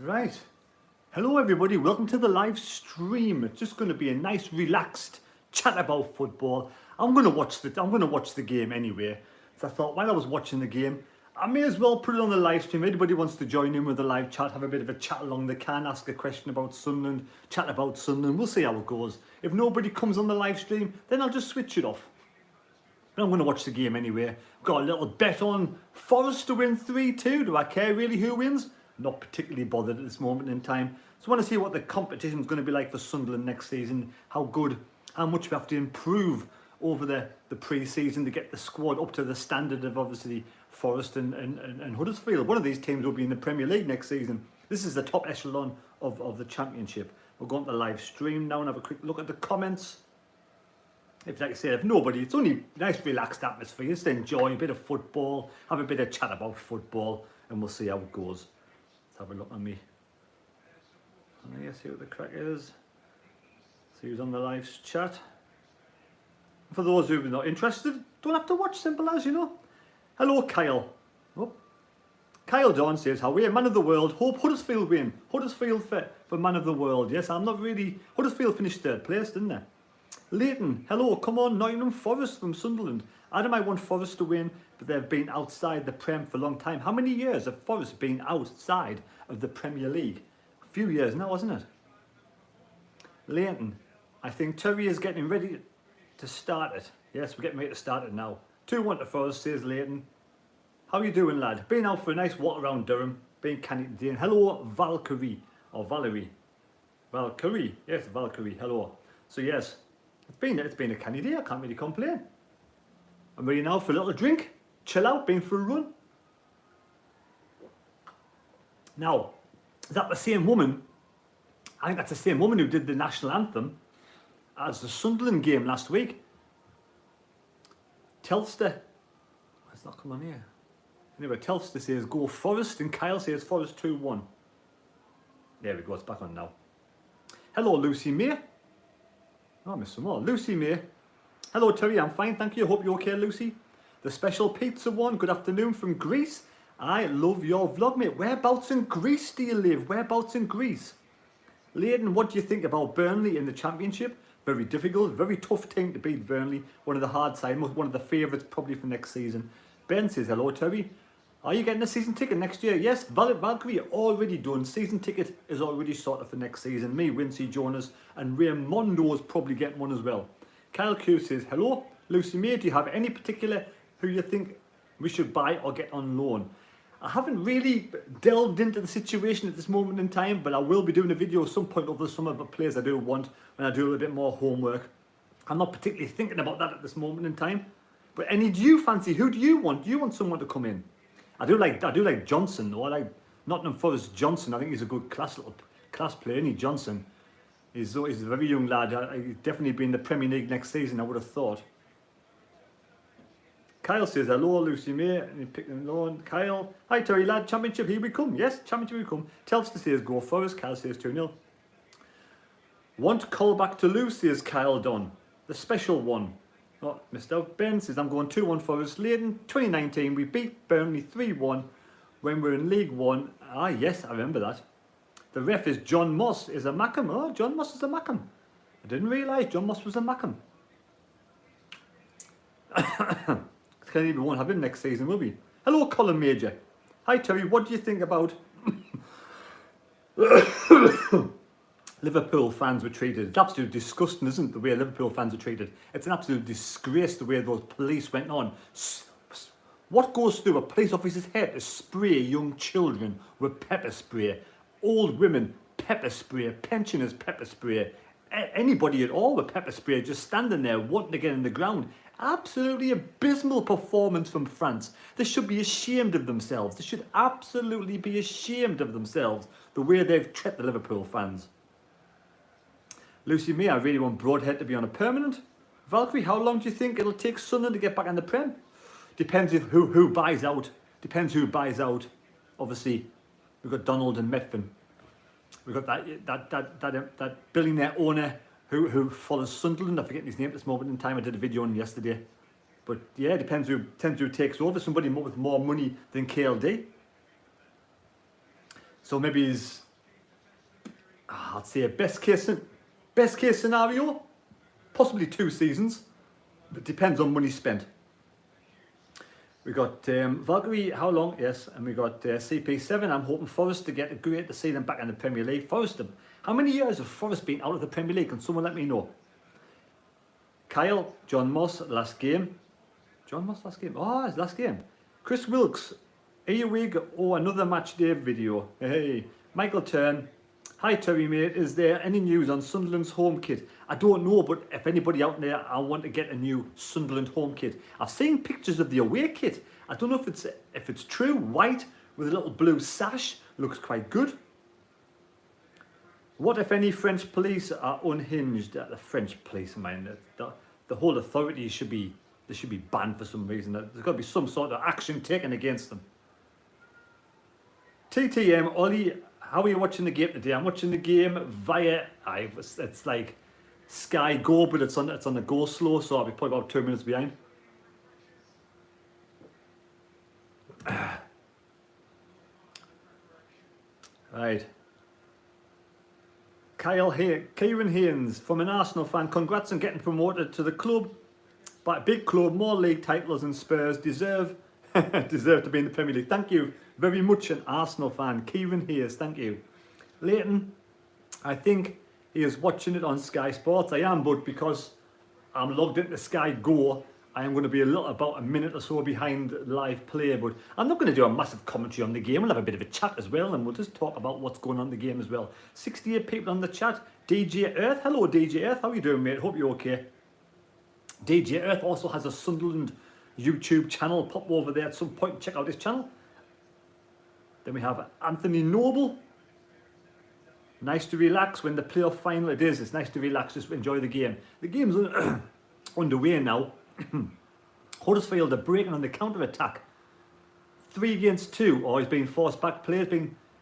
Right. Hello everybody, welcome to the live stream. It's just going to be a nice relaxed chat about football. I'm going to watch the game anyway. So I thought while I was watching the game, I may as well put it on the live stream. Anybody wants to join in with the live chat, have a bit of a chat along, they can ask a question about Sunderland, chat about Sunderland. We'll see how it goes. If nobody comes on the live stream, then I'll just switch it off. But I'm going to watch the game anyway. I've got a little bet on Forest to win 3-2. Do I care really who wins? Not particularly bothered at this moment in time. So I want to see what the competition is going to be like for Sunderland next season. How much we have to improve over the pre-season to get the squad up to the standard of obviously Forest and Huddersfield. One of these teams will be in the Premier League next season. This is the top echelon of the Championship. We'll go on to the live stream now and have a quick look at the comments. If, like I said, if nobody, it's only a nice relaxed atmosphere. Just enjoy a bit of football, have a bit of chat about football, and we'll see how it goes. Let's have a look at me. And here, see what the crack is. See who's on the live chat. For those who are not interested, don't have to watch, simple as, you know. Hello, Kyle. Oh. Kyle Dawn says, how are you? Man of the world. Hope Huddersfield win. Huddersfield for man of the world. Yes, I'm not really... Huddersfield finished third place, didn't they? Leighton, hello, come on, Nottingham Forest from Sunderland. Adam, I want Forest to win, but they've been outside the Prem for a long time. How many years have Forest been outside of the Premier League? A few years now, hasn't it? Leighton, I think Terry is getting ready to start it. Yes, we're getting ready to start it now. 2-1 to Forest, says Leighton. How you doing, lad? Been out for a nice walk around Durham. Been canny today. And hello, Valkyrie, or Valerie. Valkyrie, yes, Valkyrie, hello. So yes, it's been a canny day, I can't really complain. I'm ready now for a little drink, chill out, been for a run. Now, is that the same woman? I think that's the same woman who did the national anthem as the Sunderland game last week. Telstra, it's not come on here. Anyway, Telstra says go Forest and Kyle says Forest 2-1. There we go, it's back on now. Hello, Lucy May. Oh, I missed some more. Lucy May. Hello, Terry. I'm fine, thank you. Hope you're okay, Lucy. The special pizza one. Good afternoon from Greece. I love your vlog, mate. Whereabouts in Greece do you live? Whereabouts in Greece? Leighton, what do you think about Burnley in the Championship? Very difficult, very tough team to beat Burnley. One of the hard side, one of the favourites probably for next season. Ben says, hello, Terry. Are you getting a season ticket next year? Yes, Valkyrie already done. Season ticket is already sorted for next season. Me, Wincy Jonas, and Raymondo's probably getting one as well. Kyle Q says, hello, Lucy May, do you have any particular who you think we should buy or get on loan? I haven't really delved into the situation at this moment in time, but I will be doing a video at some point over the summer about players I do want when I do a little bit more homework. I'm not particularly thinking about that at this moment in time. But do you fancy, who do you want? Do you want someone to come in? I do like Johnson, though. I like Nottingham Forest Johnson. I think he's a good class player, isn't he, Johnson? He's a very young lad. He'll definitely be in the Premier League next season, I would have thought. Kyle says, hello, Lucy May. And he picked them on. Kyle, hi, Terry, lad. Championship, here we come. Yes, Championship, we come. Telstra says, go Forest. Kyle says 2-0. Want call back to Lou, says Kyle Dunn. The special one. Oh, missed out. Ben says, I'm going 2-1 Forest. Leighton, 2019, we beat Burnley 3-1 when we were in League One. Ah, yes, I remember that. The ref is John Moss, is a Mackham. Oh, John Moss is a Mackham. I didn't realise John Moss was a Mackham. Clearly we won't have him next season, will we? Hello, Colin Major. Hi, Terry, what do you think about Liverpool fans were treated? It's absolutely disgusting, isn't it, the way Liverpool fans are treated? It's an absolute disgrace the way those police went on. What goes through a police officer's head to spray young children with pepper spray? Old women, pepper spray. Pensioners, pepper spray. Anybody at all with pepper spray just standing there wanting to get in the ground. Absolutely abysmal performance from France. They should be ashamed of themselves. They should absolutely be ashamed of themselves the way they've treated the Liverpool fans. Lucy May, I really want Broadhead to be on a permanent. Valkyrie, how long do you think it'll take Sunderland to get back in the Prem? Depends if who buys out. Depends who buys out. Obviously, we've got Donald and Metfin. We've got that billionaire owner who follows Sunderland. I forget his name at this moment in time. I did a video on him yesterday. But yeah, it depends who takes over. Somebody with more money than KLD. So maybe he's I'd say best case scenario, possibly 2 seasons. It depends on money spent. We got Valkyrie, how long? Yes, and we got CP7. I'm hoping Forest to get great to see them back in the Premier League. Forest, how many years have Forest been out of the Premier League? Can someone let me know? Kyle, John Moss, last game. John Moss, last game. Oh, it's last game. Chris Wilkes, here we go. Oh, another match day video. Hey, Michael Turn. Hi Terry mate, is there any news on Sunderland's home kit? I don't know, but if anybody out there, I want to get a new Sunderland home kit. I've seen pictures of the away kit. I don't know if it's true. White with a little blue sash, looks quite good. What if any French police are unhinged? The French police, man, the whole authority should be banned for some reason. There's got to be some sort of action taken against them. TTM Ollie. How are you watching the game today? I'm watching the game via, it's like Sky Go, but it's on the go slow, so I'll be probably about 2 minutes behind. Right. Kieran Haynes, from an Arsenal fan, congrats on getting promoted to the club. But a big club, more league titles than Spurs deserve to be in the Premier League. Thank you very much, an Arsenal fan. Kieran Hayes, thank you. Leighton, I think he is watching it on Sky Sports. I am, but because I'm logged into Sky Go, I am going to be about a minute or so behind live play. But I'm not going to do a massive commentary on the game. We'll have a bit of a chat as well, and we'll just talk about what's going on in the game as well. 68 people on the chat. DJ Earth, hello DJ Earth, how are you doing, mate? Hope you're okay. DJ Earth also has a Sunderland YouTube channel. Pop over there at some point and check out his channel. Then we have Anthony Noble. Nice to relax when the playoff final it is. It's nice to relax, just enjoy the game. The game's underway now. Huddersfield are breaking on the counter-attack. 3 against 2. Oh, he's being forced back play.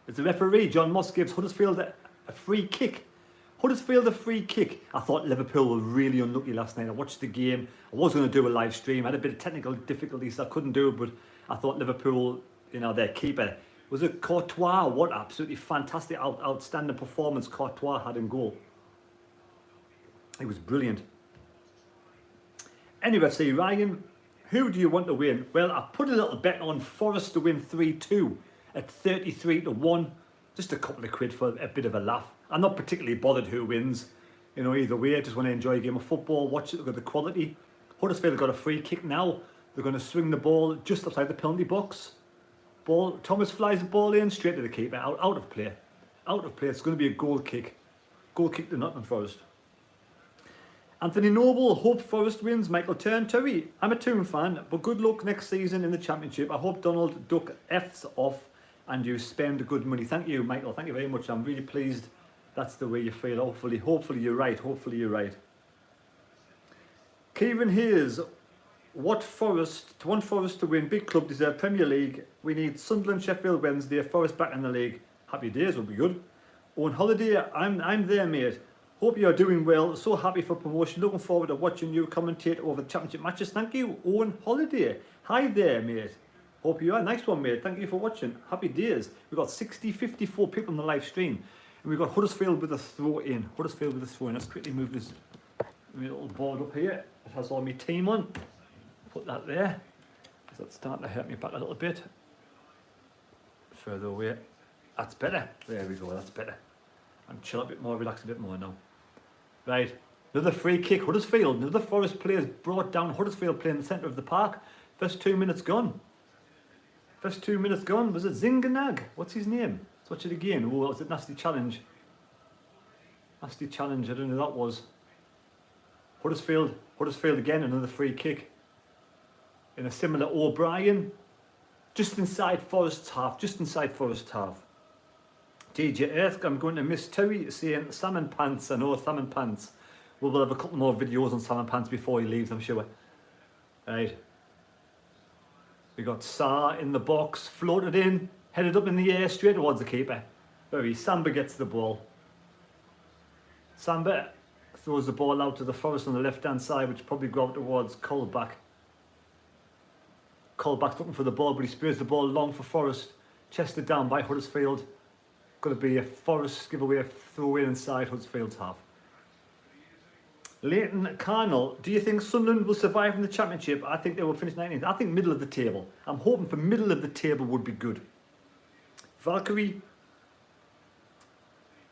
It's the referee. John Moss gives Huddersfield a free kick. Huddersfield a free kick. I thought Liverpool were really unlucky last night. I watched the game. I was going to do a live stream. I had a bit of technical difficulties, so I couldn't do it. But I thought Liverpool, their keeper, was it Courtois? What absolutely fantastic, outstanding performance Courtois had in goal. He was brilliant. Anyway, say Ryan, who do you want to win? Well, I put a little bet on Forest to win 3-2 at 33-1. Just a couple of quid for a bit of a laugh. I'm not particularly bothered who wins. Either way, I just want to enjoy a game of football, watch it, look at the quality. Huddersfield have got a free kick now. They're going to swing the ball just outside the penalty box. Thomas flies the ball in, straight to the keeper, out of play. Out of play, it's going to be a goal kick. Goal kick to Nottingham Forest. Anthony Noble, hope Forest wins. Michael Turn, Terry, I'm a Toon fan, but good luck next season in the Championship. I hope Donald Duck F's off and you spend good money. Thank you, Michael, thank you very much. I'm really pleased that's the way you feel. Hopefully you're right, hopefully you're right. Kieran Hayes, want Forest to win, big club deserve Premier League. We need Sunderland, Sheffield Wednesday, Forest back in the league. Happy days would be good. On holiday, I'm there, mate. Hope you're doing well. So happy for promotion. Looking forward to watching you commentate over the championship matches. Thank you, Owen Holiday. Hi there, mate. Hope you are. Nice one, mate. Thank you for watching. Happy days. We've got 54 people on the live stream. And we've got Huddersfield with a throw in. Let's quickly move this little board up here. It has all my team on. Put that there. That's starting to hurt me back a little bit. Further away. That's better. There we go. That's better. I'm chill a bit more, relax a bit more now. Right. Another free kick. Huddersfield. Another Forest players brought down. Huddersfield play in the centre of the park. First 2 minutes gone. Was it Zinganag? What's his name? Let's watch it again. Oh, was it Nasty Challenge? Nasty Challenge. I don't know who that was. Huddersfield again. Another free kick. In a similar O'Brien. Just inside Forest's half. DJ Earth, I'm going to miss Terry saying salmon pants. I know, salmon pants. We'll have a couple more videos on salmon pants before he leaves, I'm sure. Right. We got Sarr in the box, floated in, headed up in the air, straight towards the keeper. Samba gets the ball. Samba throws the ball out to the Forest on the left-hand side, which probably go out towards Colback. Colback's looking for the ball, but he spears the ball long for Forest. Chested down by Huddersfield. going to be a Forest giveaway, a throw in inside Huddersfield's half. Leighton Carnell, do you think Sunderland will survive in the Championship? I think they will finish 19th. I think middle of the table. I'm hoping for middle of the table would be good. Valkyrie,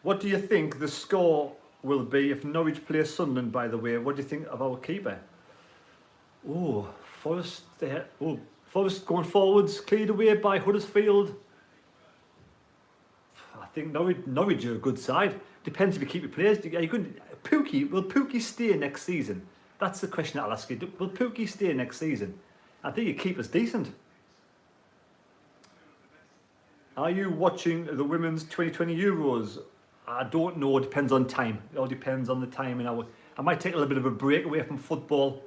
what do you think the score will be if Norwich play Sunderland, by the way? What do you think of our keeper? Oh, Forest there. Oh, Forest going forwards, cleared away by Huddersfield. I think Norwich are a good side. Depends if you keep your players. Are you going Pookie? Will Pookie stay next season? That's the question I'll ask you. Will Pookie stay next season? I think your keeper's decent. Are you watching the women's 2020 Euros? I don't know. It depends on time. It all depends on the time. And I might take a little bit of a break away from football,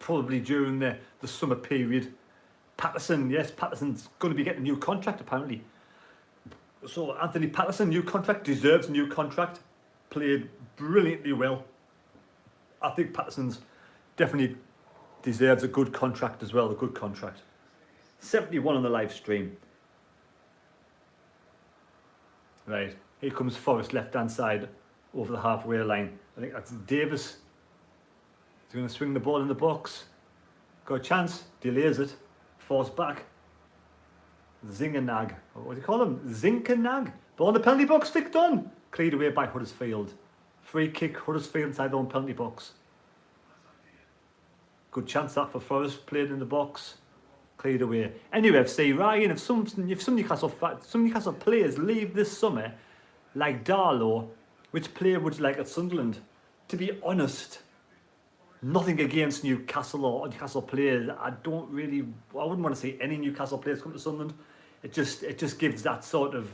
probably during the summer period. Patterson, yes, Patterson's going to be getting a new contract apparently. So Anthony Patterson, new contract, deserves a new contract. Played brilliantly well. I think Patterson's definitely deserves a good contract as well, a good contract. 71 on the live stream. Right, here comes Forest left hand side over the halfway line. I think that's Davis. He's going to swing the ball in the box. Got a chance, delays it, falls back. Zinganag, what do you call him? Zinkanag. Ball in the penalty box, flicked on. Cleared away by Huddersfield. Free kick, Huddersfield inside their own penalty box. Good chance that for Forest, played in the box. Cleared away. Anyway, FC Ryan, if some Newcastle players leave this summer, like Darlow, which player would you like at Sunderland? To be honest, nothing against Newcastle or Newcastle players. I wouldn't want to see any Newcastle players come to Sunderland. It just gives that sort of,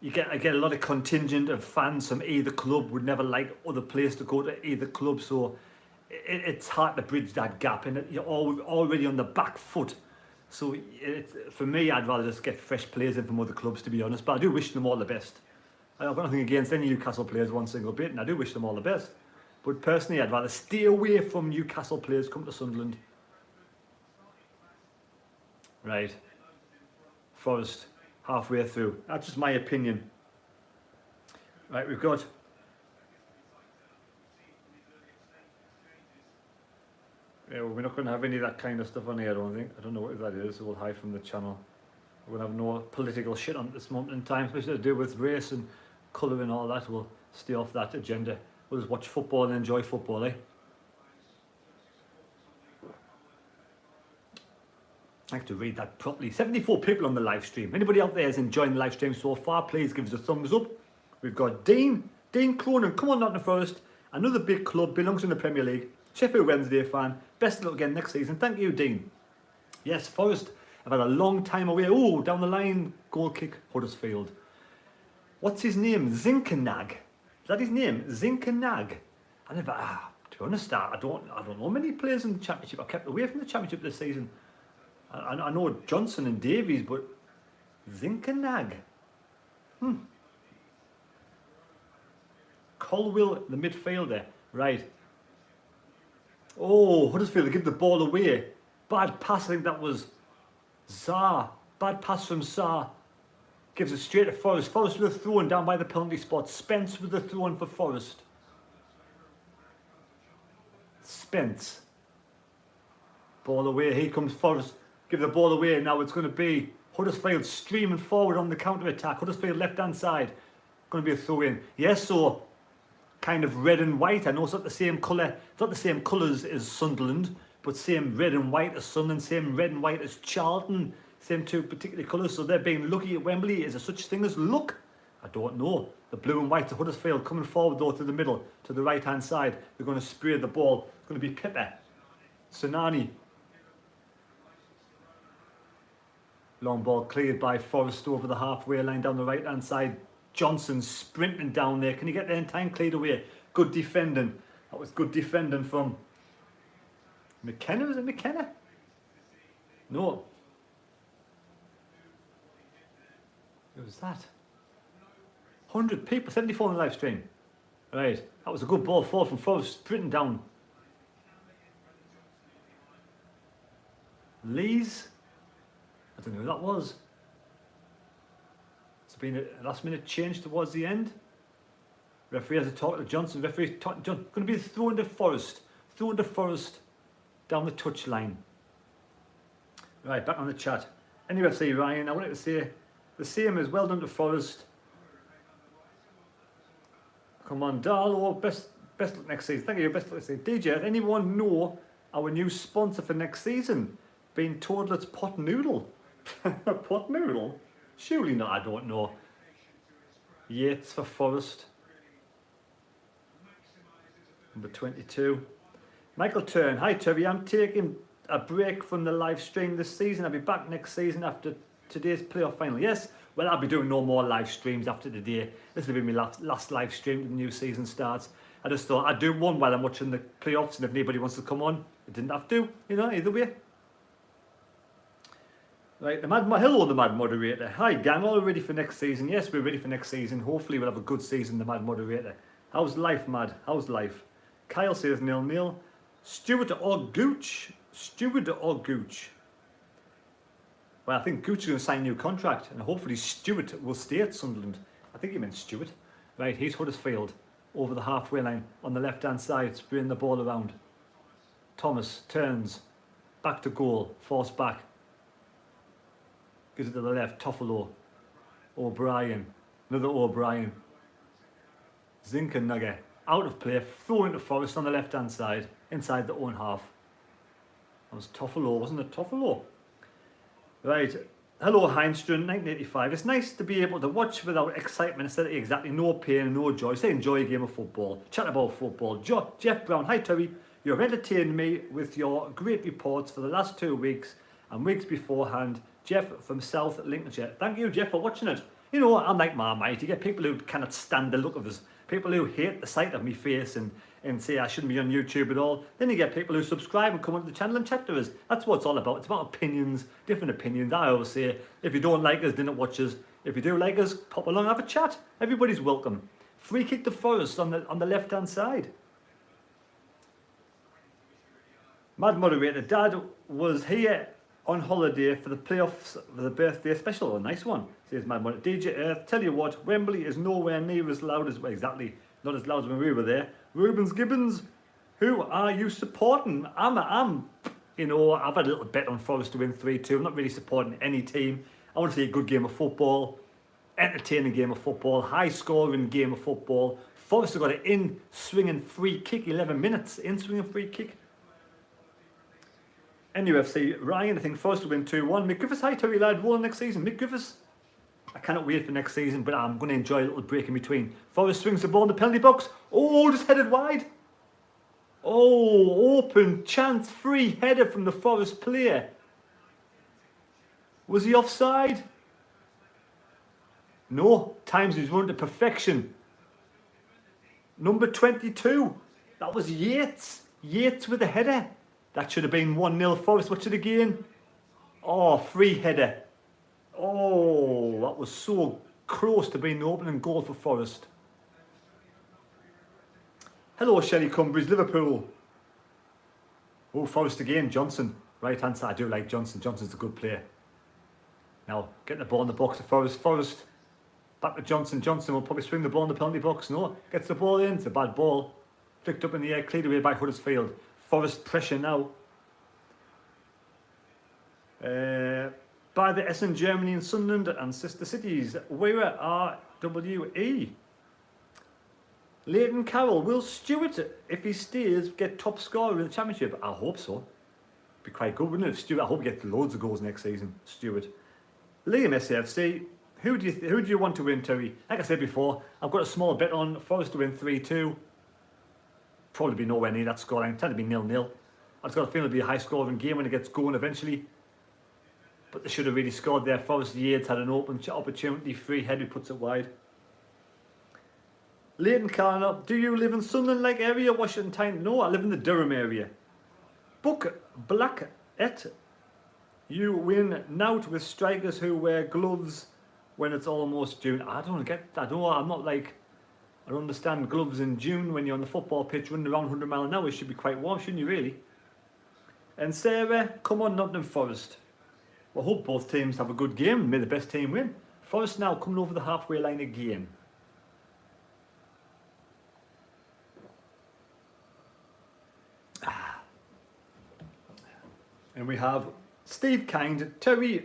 I get a lot of contingent of fans from either club would never like other players to go to either club, so it's hard to bridge that gap, and you're already on the back foot. So for me, I'd rather just get fresh players in from other clubs, to be honest. But I do wish them all the best. I've got nothing against any Newcastle players one single bit, and I do wish them all the best. But personally, I'd rather stay away from Newcastle players come to Sunderland. Right. Forest, halfway through. That's just my opinion. Right, we've got... Yeah, well, we're not going to have any of that kind of stuff on here, I don't think. I don't know what that is, so we'll hide from the channel. We're going to have no political shit on at this moment in time, especially to do with race and colour and all that. We'll stay off that agenda. We'll just watch football and enjoy football, eh? I have to read that properly. 74 people on the live stream. Anybody out there is enjoying the live stream so far, please give us a thumbs up. We've got Dean Cronin. Come on, Nottingham Forest. Another big club, belongs in the Premier League. Sheffield Wednesday fan. Best of luck again next season. Thank you, Dean. Yes, Forest have had a long time away. Oh, down the line, goal kick, Huddersfield. What's his name? Zinkanag. Is that his name? Zinkanag. I never. To be honest, I don't know many players in the Championship. I kept away from the Championship this season. I know Johnson and Davies, but Zinkanag. Colwill, the midfielder. Right. Oh, Huddersfield, they give the ball away. Bad pass, I think that was Zar. Bad pass from Zar. Gives it straight to Forest. Forest with a throw-in down by the penalty spot. Spence with the throw-in for Forest. Spence. Ball away. Here comes Forest. Give the ball away. Now it's going to be Huddersfield streaming forward on the counter-attack. Huddersfield left-hand side. Going to be a throw-in. Yes, so kind of red and white. I know it's not the same colour. It's not the same colours as Sunderland, but same red and white as Sunderland, same red and white as Charlton. Same two particular colours, so they're being lucky at Wembley. Is there such thing as luck? I don't know. The blue and white to Huddersfield coming forward though to the middle, to the right hand side. They're going to spray the ball. It's going to be Pippa. Sonani. Long ball cleared by Forrest over the halfway line down the right hand side. Johnson sprinting down there. Can he get there in time? Cleared away. Good defending. That was good defending from McKenna. Was it McKenna? No. Who was that? 100 people, 74 on the live stream. Right, that was a good ball forward from Forrest, sprinting down. Lees? I don't know who that was. It's a been a last minute change towards the end. Referee has a talk to Johnson. Referee talking to Johnson. Going to be thrown to Forrest. Thrown to Forrest down the touch line. Right, back on the chat. Anyway, say Ryan, I wanted to say the same as well done to Forrest. Come on, Darlo, best luck next season. Thank you, best luck next season. DJ, does anyone know our new sponsor for next season? Being told it's Pot Noodle. Pot Noodle? Surely not, I don't know. Yates for Forrest. Number 22. Michael Turn. Hi Toby, I'm taking a break from the live stream this season. I'll be back next season after today's playoff final. Yes, well, I'll be doing no more live streams after today. This will be my last live stream when the new season starts. I just thought I'd do one while I'm watching the playoffs, and if anybody wants to come on, I didn't have to, you know, either way. Right, hello, the Mad Moderator. Hi, gang, all ready for next season? Yes, we're ready for next season. Hopefully we'll have a good season, the Mad Moderator. How's life, Mad? How's life? Kyle says 0-0. Stewart or Gooch? Stewart or Gooch? Well, I think Gooch is going to sign a new contract, and hopefully Stewart will stay at Sunderland. I think he meant Stewart. Right, here's Huddersfield over the halfway line on the left-hand side, spraying the ball around. Thomas turns, back to goal, forced back. Gives it to the left, Toffolo. O'Brien, another O'Brien. Zinkernugger, out of play, throw into Forrest on the left-hand side, inside the own half. That was Toffolo, wasn't it? Toffolo. Right, hello Heinstrand, 1985. It's nice to be able to watch without excitement instead of exactly no pain and no joy. Say enjoy a game of football, chat about football. Jeff Brown, hi Terry. You've entertained me with your great reports for the last 2 weeks and weeks beforehand. Jeff from South Lincolnshire. Thank you, Jeff, for watching it. You know, I'm like Marmite. You get people who cannot stand the look of us. People who hate the sight of me face and say I shouldn't be on YouTube at all. Then you get people who subscribe and come onto the channel and chat to us. That's what it's all about. It's about opinions, different opinions. I always say, if you don't like us, then don't watch us. If you do like us, pop along, have a chat. Everybody's welcome. Free kick to Forrest on the left-hand side. Mad Moderator, Dad was here on holiday for the playoffs for the birthday special. A nice one, says Mad Moderator. DJ Earth, tell you what, Wembley is nowhere near as loud as, well, exactly, not as loud as when we were there. Rubens Gibbons, who are you supporting? You know, I've had a little bet on Forest to win 3-2. I'm not really supporting any team. I want to see a good game of football, entertaining game of football, high-scoring game of football. Forest have got an in-swinging free kick, 11 minutes, in-swinging free kick. NUFC, Ryan, I think Forest will win 2-1. Mick Griffiths, hi Terry lad, rolling next season. Mick Griffiths, I cannot wait for next season, but I'm going to enjoy a little break in between. Forrest swings the ball in the penalty box. Oh, just headed wide. Oh, open chance, free header from the Forest player. Was he offside? No, times he's run to perfection. Number 22, that was Yates. Yates with a header. That should have been 1-0 Forest. Watch it again. Oh, free header. Oh, that was so close to being the opening goal for Forest. Hello, Shelley Cumbridge, Liverpool. Oh, Forest again, Johnson. Right hand side, I do like Johnson. Johnson's a good player. Now, getting the ball in the box to Forest. Forest, back to Johnson. Johnson will probably swing the ball in the penalty box. No, gets the ball in. It's a bad ball. Flicked up in the air, cleared away by Huddersfield. Forest pressure now. By the Essen, Germany and Sunderland and sister cities. Where RWE? Leighton Carroll, will Stewart, if he stays, get top scorer in the championship? I hope so. Be quite good, wouldn't it? Stewart, I hope he gets loads of goals next season. Stewart. Liam SFC, who do you want to win, Terry? Like I said before, I've got a small bet on Forest to win 3-2. Probably be nowhere near that scoreline. Tend to be 0-0. I've just got a feeling it'll be a high scoring game when it gets going eventually. But they should have really scored there. Forest Yates had an open opportunity. Free header puts it wide. Leighton Carner, do you live in Sunderland-like area, Washington Town? No, I live in the Durham area. Book Black et. You win nout with strikers who wear gloves when it's almost June. I don't get that. I'm not like, I don't understand gloves in June when you're on the football pitch running around 100 miles an hour. It should be quite warm, shouldn't you, really? And Sarah, come on, Nottingham Forest. Well, I hope both teams have a good game and may the best team win. Forest now coming over the halfway line again. And we have Steve Kind, terrible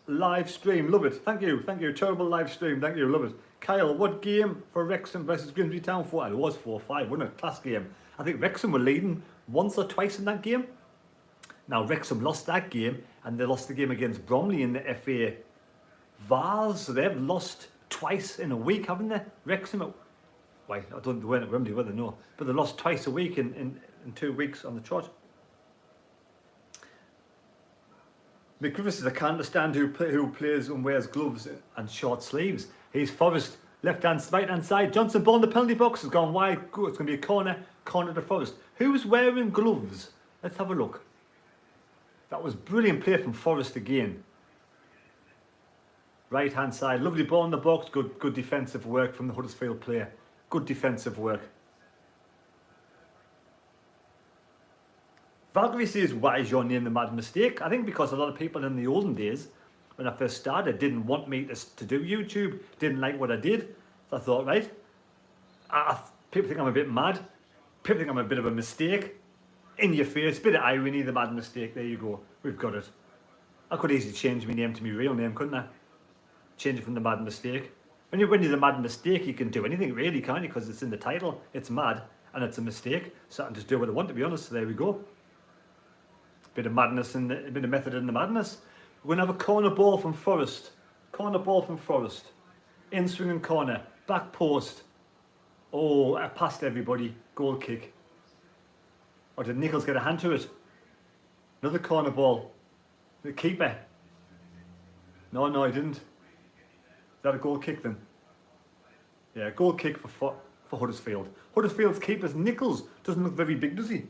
live stream, love it. Thank you, terrible live stream, thank you, love it. Kyle, what game for Wrexham versus Grimsby Town for? It was 4-5, wasn't it? Class game. I think Wrexham were leading once or twice in that game. Now Wrexham lost that game and they lost the game against Bromley in the FA Vars. So they've lost twice in a week, haven't they? Wrexham, why, I don't know at Wembley whether no, but they lost twice a week in 2 weeks on the trot. McGriffith says, I can't understand who plays and wears gloves and short sleeves. He's Forest, right hand side. Johnson ball in the penalty box has gone wide. Good, it's going to be a corner to Forest. Who's wearing gloves? Let's have a look. That was brilliant play from Forest again. Right hand side, lovely ball in the box. Good defensive work from the Huddersfield player. Good defensive work. Valkyrie says, why is your name the Mad Mistake? I think because a lot of people in the olden days, when I first started, didn't want me to do YouTube, didn't like what I did. So I thought, right, people think I'm a bit mad, people think I'm a bit of a mistake. In your face, bit of irony, the Mad Mistake, there you go, we've got it. I could easily change my name to my real name, couldn't I? Change it from the Mad Mistake. When you're the Mad Mistake, you can do anything really, can't you? Because it's in the title, it's mad, and it's a mistake. So I can just do what I want, to be honest, so there we go. Bit of madness and a bit of method in the madness. We're going to have a corner ball from Forest. Corner ball from Forest. In swinging corner. Back post. Oh, past everybody. Goal kick. Or did Nichols get a hand to it? Another corner ball. The keeper. No, he didn't. Is that a goal kick then? Yeah, goal kick for Huddersfield. Huddersfield's keeper's Nichols. Doesn't look very big, does he?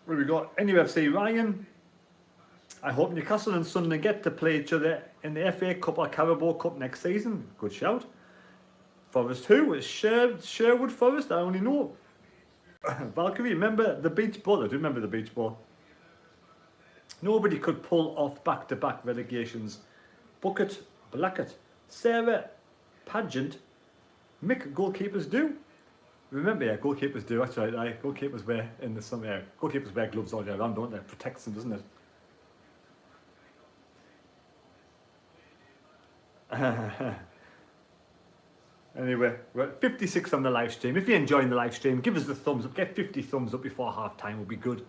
Where we got NUFC Ryan. I hope Newcastle and Sunderland get to play each other in the FA Cup or Carabao Cup next season. Good shout. Forest who? It's Sherwood Forest, I only know. Valkyrie, remember the beach ball? I do remember the beach ball. Nobody could pull off back-to-back relegations. Bucket, Blackett, Sarah, Pageant, Mick, goalkeepers do. Remember, yeah, goalkeepers do, that's right, goalkeepers wear in the summer, yeah, goalkeepers wear gloves all year round, don't they? Protects them, doesn't it? Anyway, we're at 56 on the live stream. If you're enjoying the live stream, give us the thumbs up, get 50 thumbs up before half time will be good.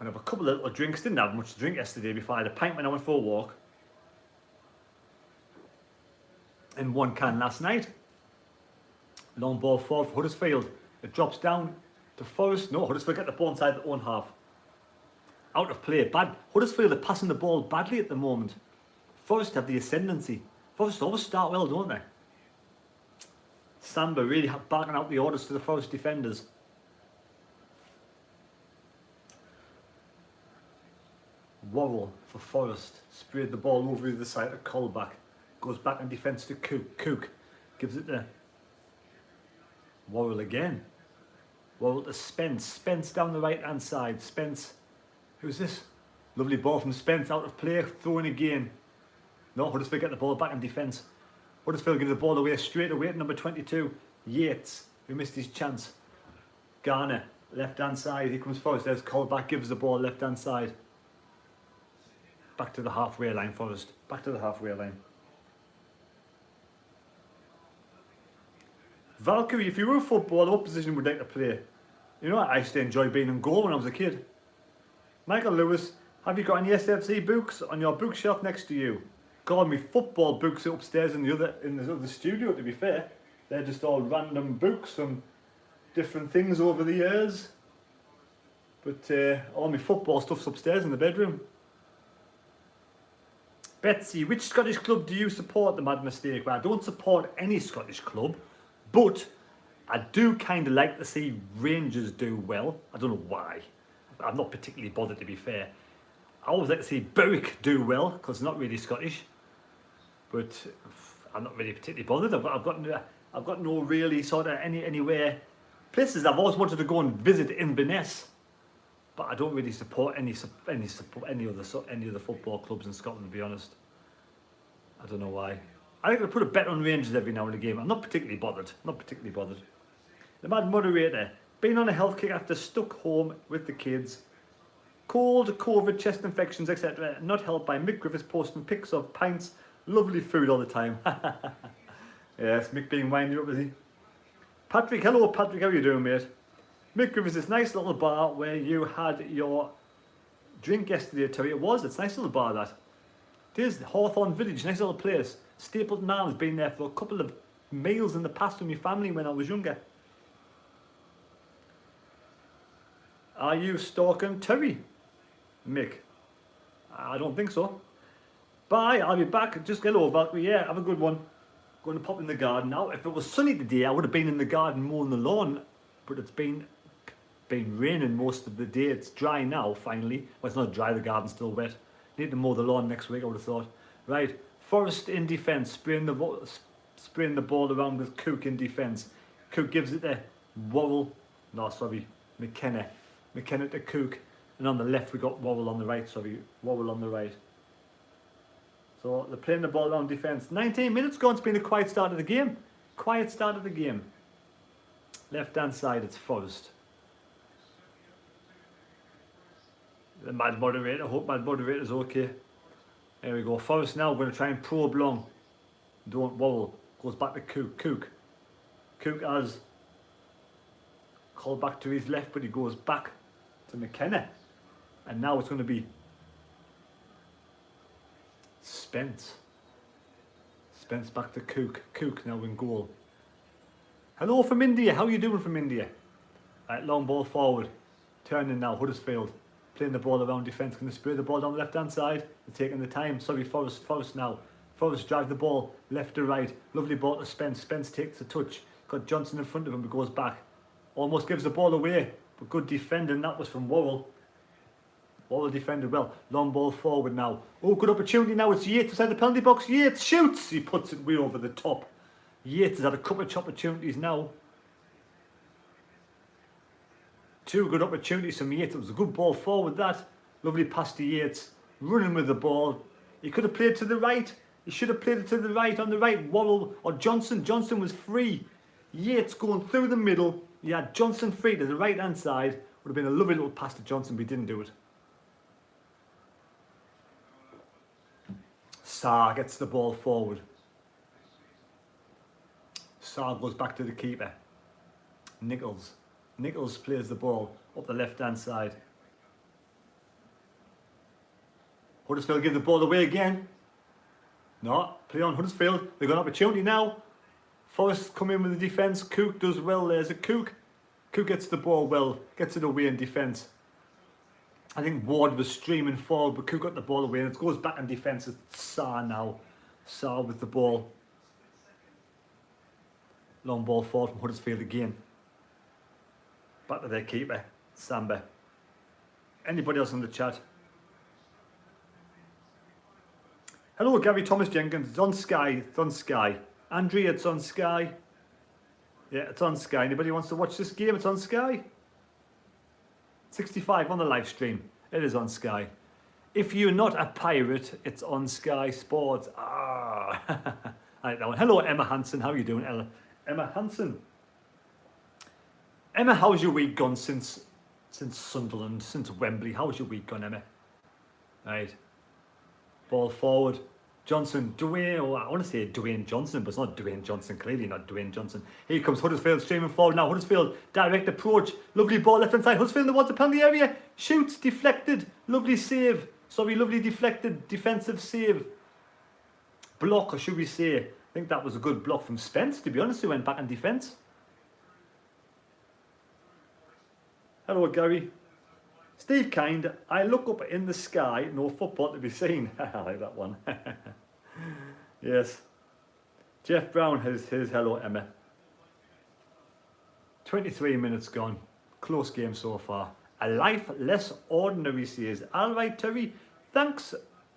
I have a couple of little drinks, didn't have much to drink yesterday before I had a pint when I went for a walk. And one can last night. Long ball forward for Huddersfield. It drops down to Forest. No, Huddersfield get the ball inside their own half. Out of play. Bad. Huddersfield are passing the ball badly at the moment. Forest have the ascendancy. Forest always start well, don't they? Samba really barking out the orders to the Forest defenders. Worrell for Forest. Sprayed the ball over the side of Colback. Goes back in defence to Cook. Cook gives it to Worrell again. Worrell to Spence. Spence down the right hand side. Spence. Who's this? Lovely ball from Spence out of play. Throwing again. No, Huddersfield get the ball back in defence. Huddersfield give the ball away straight away to number 22. Yates, who missed his chance. Garner, left hand side. Here comes Forest. There's Colback, gives the ball left hand side. Back to the halfway line, Forest. Back to the halfway line. Valkyrie, if you were a footballer, what position would you like to play? You know, I used to enjoy being in goal when I was a kid. Michael Lewis, have you got any SFC books on your bookshelf next to you? God, me football books upstairs in the other studio, to be fair. They're just all random books from different things over the years. But all my football stuff's upstairs in the bedroom. Betsy, which Scottish club do you support, the Mad Mistake? Well, I don't support any Scottish club, but I do kind of like to see Rangers do well. I don't know why. I'm not particularly bothered, to be fair. I always like to see Berwick do well, because they're not really Scottish. But I'm not really particularly bothered. I've got no really sort of anywhere places I've always wanted to go and visit Inverness. But I don't really support any other football clubs in Scotland, to be honest. I don't know why. I think they put a bet on Rangers every now and again. I'm not particularly bothered. Not particularly bothered. The mad moderator, been on a health kick after stuck home with the kids. Cold, COVID, chest infections, etc. Not helped by Mick Griffiths posting pics of pints. Lovely food all the time. Yes, Mick being winding up, is he? Patrick, hello Patrick, how are you doing, mate? Mick Griffiths, this nice little bar where you had your drink yesterday, Terry. It was, it's a nice little bar, that. It is, Hawthorne Village, nice little place. Stapleton Arms, been there for a couple of meals in the past with my family when I was younger. Are you stalking Terry, Mick? I don't think so. Bye, I'll be back. Just get over. Yeah, have a good one. Going to pop in the garden now. If it was sunny today, I would have been in the garden mowing the lawn. But it's been raining most of the day. It's dry now, finally. Well, it's not dry, the garden's still wet. Need to mow the lawn next week, I would have thought. Right, Forrest in defence, spraying the ball around with Cook in defence. Cook gives it to Worrell. No, sorry, McKenna. McKenna to Cook. And on the left, we got Worrell on the right. Sorry, Worrell on the right. So they're playing the ball around defence. 19 minutes gone. It's been a quiet start of the game. Quiet start of the game. Left hand side, it's Forrest. The mad moderator. I hope mad moderator's okay. There we go. Forrest now going to try and probe long. Don't Worrell. Goes back to Cook. Cook has called back to his left, but he goes back to McKenna. And now it's going to be Spence. Spence back to Cook. Cook now in goal. Hello from India. How are you doing from India? Right, long ball forward. Turning now. Huddersfield. Playing the ball around defence. Going to spray the ball down the left hand side. They're taking the time. Sorry, Forrest. Forrest now. Forrest drives the ball left to right. Lovely ball to Spence. Spence takes a touch. Got Johnson in front of him, but goes back. Almost gives the ball away. But good defending. That was from Worrell. Worrell defended well. Long ball forward now. Oh, good opportunity now. It's Yates inside the penalty box. Yates shoots. He puts it way over the top. Yates has had a couple of opportunities now. Two good opportunities from Yates. It was a good ball forward, that. Lovely pass to Yates. Running with the ball. He could have played to the right. He should have played it to the right. On the right, Worrell or Johnson. Johnson was free. Yates going through the middle. He had Johnson free to the right hand side. Would have been a lovely little pass to Johnson, but he didn't do it. Sarr gets the ball forward. Sarr goes back to the keeper. Nichols. Nichols plays the ball up the left hand side. Huddersfield give the ball away again. No, play on Huddersfield. They've got an opportunity now. Forrest come in with the defence. Cook does well. There's a Cook. Cook gets the ball well. Gets it away in defence. I think Ward was streaming forward, but Cook got the ball away and it goes back in defence. It's Sarr now. Sarr with the ball. Long ball forward from Huddersfield again. Back to their keeper, Samba. Anybody else in the chat? Hello, Gary Thomas Jenkins. It's on Sky. It's on Sky. Andrea, it's on Sky. Yeah, it's on Sky. Anybody wants to watch this game? It's on Sky. 65 on the live stream. It is on Sky. If you're not a pirate, it's on Sky Sports. Ah, I like that one. Hello, Emma Hansen. How are you doing, Ella? Emma Hansen. Emma, how's your week gone since Sunderland, since Wembley? How's your week gone, Emma? Right. Ball forward. Johnson, Dwayne, oh, I want to say Dwayne Johnson, but it's not Dwayne Johnson, clearly not Dwayne Johnson. Here comes Huddersfield streaming forward now. Huddersfield, direct approach. Lovely ball left hand side. Huddersfield towards the penalty area. Shoots, deflected. Lovely save. Sorry, lovely deflected. Defensive save. Block, or should we say. I think that was a good block from Spence, to be honest, who went back in defence. Hello, Gary. Steve Kind, I look up in the sky, no football to be seen. I like that one. Yes. Jeff Brown has his hello, Emma. 23 minutes gone. Close game so far. A life less ordinary, says. All right, Terry. Thanks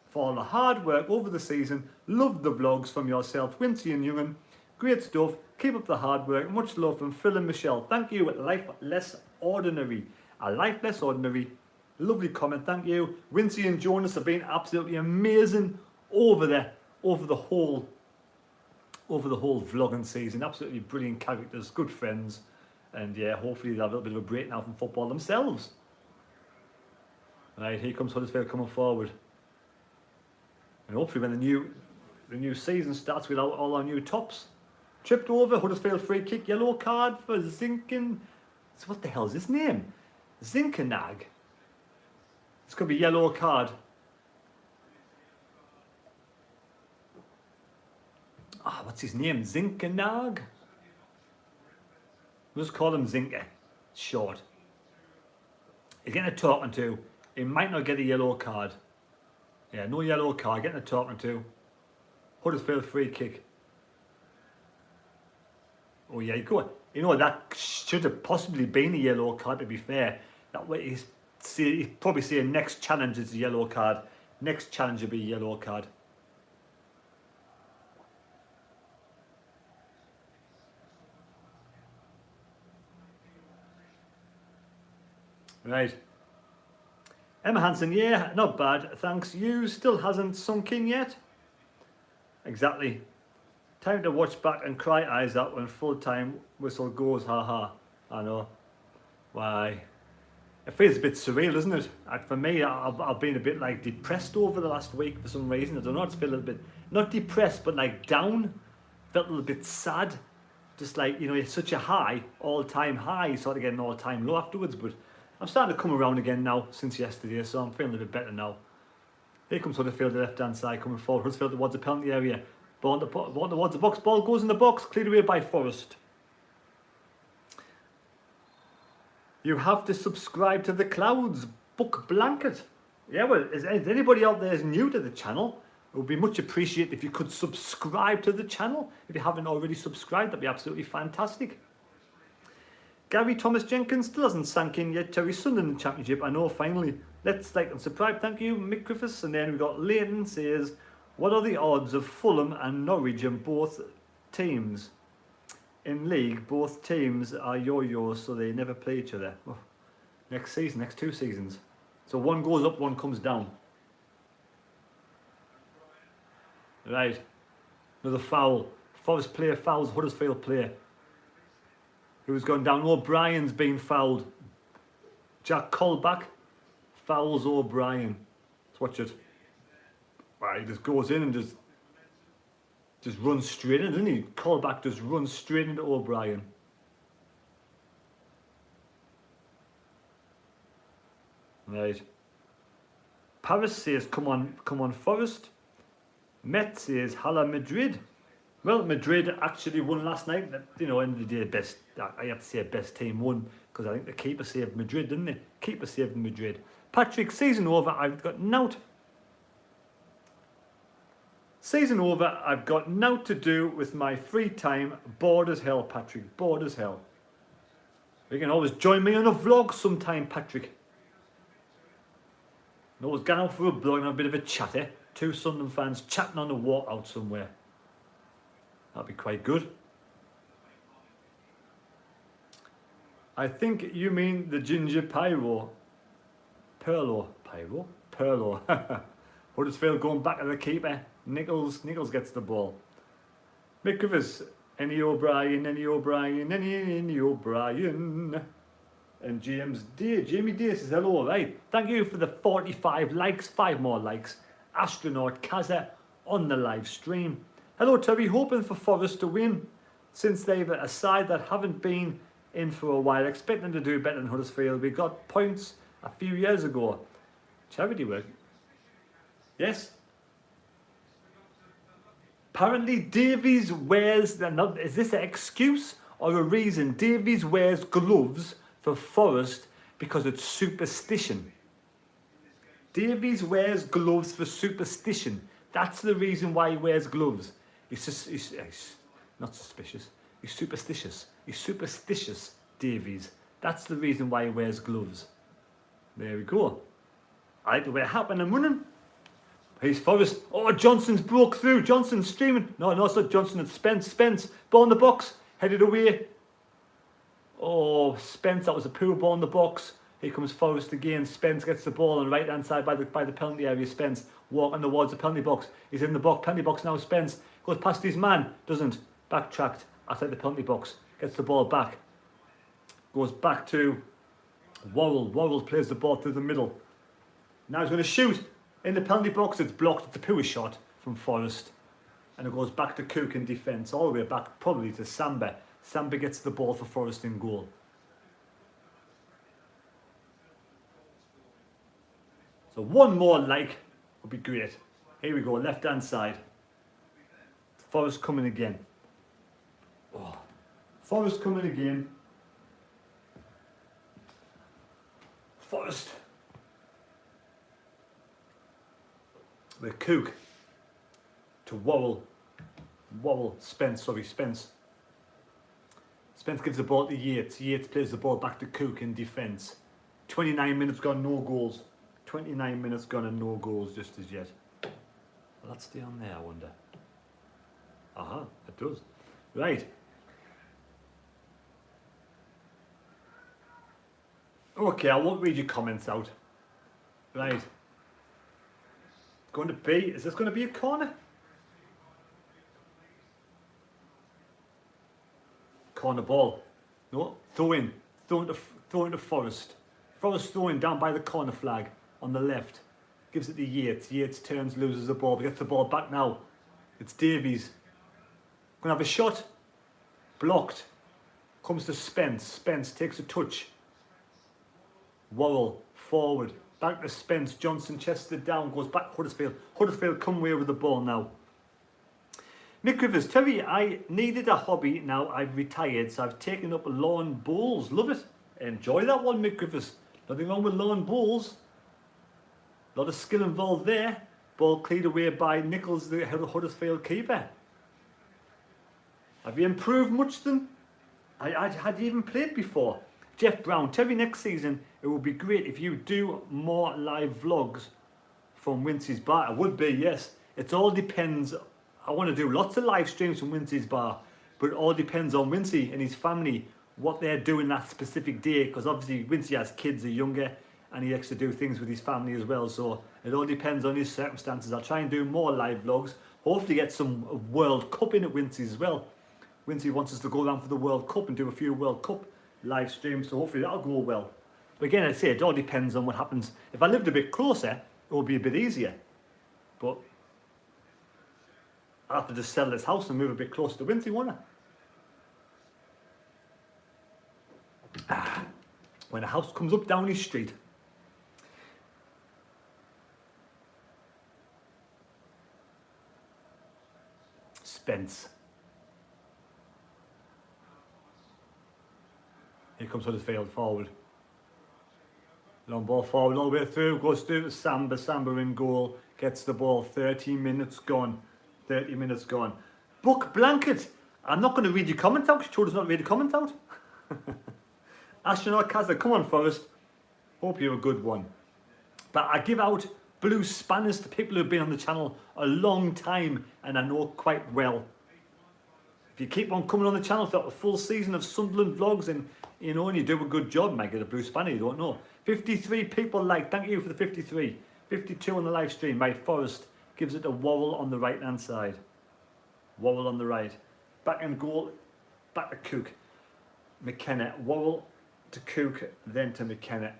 for all the hard work over the season. Love the vlogs from yourself, Wincy and Youngin. Great stuff. Keep up the hard work. Much love from Phil and Michelle. Thank you. Life less ordinary. A life less ordinary. Lovely comment, thank you. Wincy and Jonas have been absolutely amazing over the whole vlogging season. Absolutely brilliant characters, good friends, and yeah, hopefully they'll have a little bit of a break now from football themselves. Right, here comes Huddersfield coming forward, and hopefully when the new season starts with all our new tops. Tripped over, Huddersfield free kick, yellow card for Zinken. So what the hell is his name? Zinkenag. This could be yellow card. What's his name? Zinkenag? We'll just call him Zinke. Short. He's getting a talking to. He might not get a yellow card. Yeah, no yellow card. Getting a talking to. Huddersfield free kick. Oh yeah, go. You know, that should have possibly been a yellow card, to be fair. That way he's probably saying next challenge is a yellow card. Next challenge will be a yellow card. Right. Emma Hansen, yeah, not bad, thanks. You still hasn't sunk in yet? Exactly. Time to watch back and cry eyes out when full-time whistle goes, haha. I know. Why? It feels a bit surreal, doesn't it? For me, I've been a bit like depressed over the last week for some reason. I don't know, I just feel a little bit, not depressed, but like down. Felt a little bit sad. Just like, you know, it's such a high, all-time high, you sort of get an all-time low afterwards, but I'm starting to come around again now since yesterday, so I'm feeling a bit better now. Here comes Huddersfield, the left-hand side, coming forward. Huddersfield towards the penalty area. Ball towards the box. Ball goes in the box. Cleared away by Forrest. You have to subscribe to the Clouds Book Blanket. Yeah, well, is anybody out there is new to the channel? It would be much appreciated if you could subscribe to the channel. If you haven't already subscribed, that'd be absolutely fantastic. Gary Thomas Jenkins still hasn't sunk in yet. Terry Sunderland Championship. I know, finally. Let's like and subscribe. Thank you, Mick Griffiths. And then we've got Leighton says, what are the odds of Fulham and Norwich in both teams? In league, both teams are yo-yos, so they never play each other. Oh, next season, next 2 seasons. So one goes up, one comes down. Right. Another foul. Forest player fouls Huddersfield player. Who's gone down? O'Brien's been fouled. Jack Colback fouls O'Brien. Let's watch it. Right, he just goes in and just runs straight in, doesn't he? Colback just runs straight into O'Brien. Right. Paris says, come on, Forest. Met says, Hala Madrid. Well, Madrid actually won last night. You know, end of the day, I have to say best team won, because I think the keeper saved Madrid, didn't he? Keeper saved Madrid. Patrick, season over, I've got nout. Season over, I've got nout to do with my free time. Bored as hell, Patrick, bored as hell. You can always join me on a vlog sometime, Patrick. And always going out for a vlog and have a bit of a chat, eh? 2 Sunderland fans chatting on a walk out somewhere. That'd be quite good. I think you mean the ginger pyro. Perlo. Pyro? Perlo. Huddersfield going back to the keeper. Nichols gets the ball. Mick Griffiths. Any O'Brien. And Jamie D says hello, right. Thank you for the 45 likes. 5 more likes. Astronaut Kaza on the live stream. Hello Terry, hoping for Forest to win since they've a side that haven't been in for a while. Expect them to do better than Huddersfield. We got points a few years ago. Charity work. Yes. Apparently Davies wears, is this an excuse or a reason? Davies wears gloves for Forest because it's superstition. Davies wears gloves for superstition. That's the reason why he wears gloves. He's not suspicious. He's superstitious. He's superstitious, Davies. That's the reason why he wears gloves. There we go. I like to wear a hat when I'm running. Here's Forrest. Oh, Johnson's broke through. Johnson's streaming. No, it's not Johnson. It's Spence. Spence. Ball in the box. Headed away. Oh, Spence. That was a poor ball in the box. Here comes Forrest again. Spence gets the ball on the right hand side by the penalty area. Spence walking towards the penalty box. He's in the penalty box now. Spence goes past his man. Doesn't. Backtracked outside the penalty box. Gets the ball back. Goes back to Worrell. Worrell plays the ball through the middle. Now he's going to shoot in the penalty box. It's blocked. It's a poor shot from Forrest. And it goes back to Cook in defence. All the way back probably to Samba. Samba gets the ball for Forrest in goal. So one more like would be great. Here we go, left hand side. Forrest coming again. Oh. Forrest coming again. Forrest. With Cook to Worrell. Spence. Spence gives the ball to Yates. Yates plays the ball back to Cook in defence. 29 minutes gone, no goals. 29 minutes gone and no goals just as yet. Will that stay on there, I wonder? Aha, it does. Right. Okay, I won't read your comments out. Right. Going to be, is this going to be a corner? Corner ball. No, throw in to Forrest. Forrest throwing down by the corner flag on the left. Gives it to Yates. Yates turns, loses the ball, but gets the ball back now. It's Davies. Gonna have a shot. Blocked. Comes to Spence. Spence takes a touch. Worrell forward. Back to Spence. Johnson chested down. Goes back to Huddersfield. Huddersfield come away with the ball now. Mick Rivers. Terry, I needed a hobby. Now I've retired, so I've taken up lawn bowls. Love it. Enjoy that one, Mick Rivers. Nothing wrong with lawn bowls. A lot of skill involved there. Ball cleared away by Nichols, the Huddersfield keeper. Have you improved much then? Had you even played before? Jeff Brown, Terry, next season it would be great if you do more live vlogs from Wincy's Bar. It would be, yes. It all depends. I want to do lots of live streams from Wincy's Bar, but it all depends on Wincy and his family, what they're doing that specific day, because obviously Wincy has kids, are younger, and he likes to do things with his family as well, so it all depends on his circumstances. I'll try and do more live vlogs, hopefully get some World Cup in at Wincy's as well. Wincy wants us to go around for the World Cup and do a few World Cup live streams, so hopefully that'll go well. But again, I'd say it all depends on what happens. If I lived a bit closer, it would be a bit easier, but I'll have to just sell this house and move a bit closer to Wincy, won't I? When a house comes up Downey Street. Spence. Here comes Huddersfield forward. Long ball forward all the way through, goes through to Samba. Samba in goal, gets the ball. 30 minutes gone. 30 minutes gone. Book Blanket. I'm not going to read your comments out. She told us not to read the comments out. Astronaut Kazza, come on Forrest. Hope you're a good one. But I give out blue spanners to people who've been on the channel a long time and I know quite well. If you keep on coming on the channel throughout the full season of Sunderland vlogs and you know, and you do a good job, you might get a blue spanner, you don't know. 53 people like, thank you for the 53. 52 on the live stream. Right, Forrest gives it to Worrell on the right hand side. Worrell on the right. Back in goal, back to Cook. McKenna, Worrell to Cook, then to McKenna.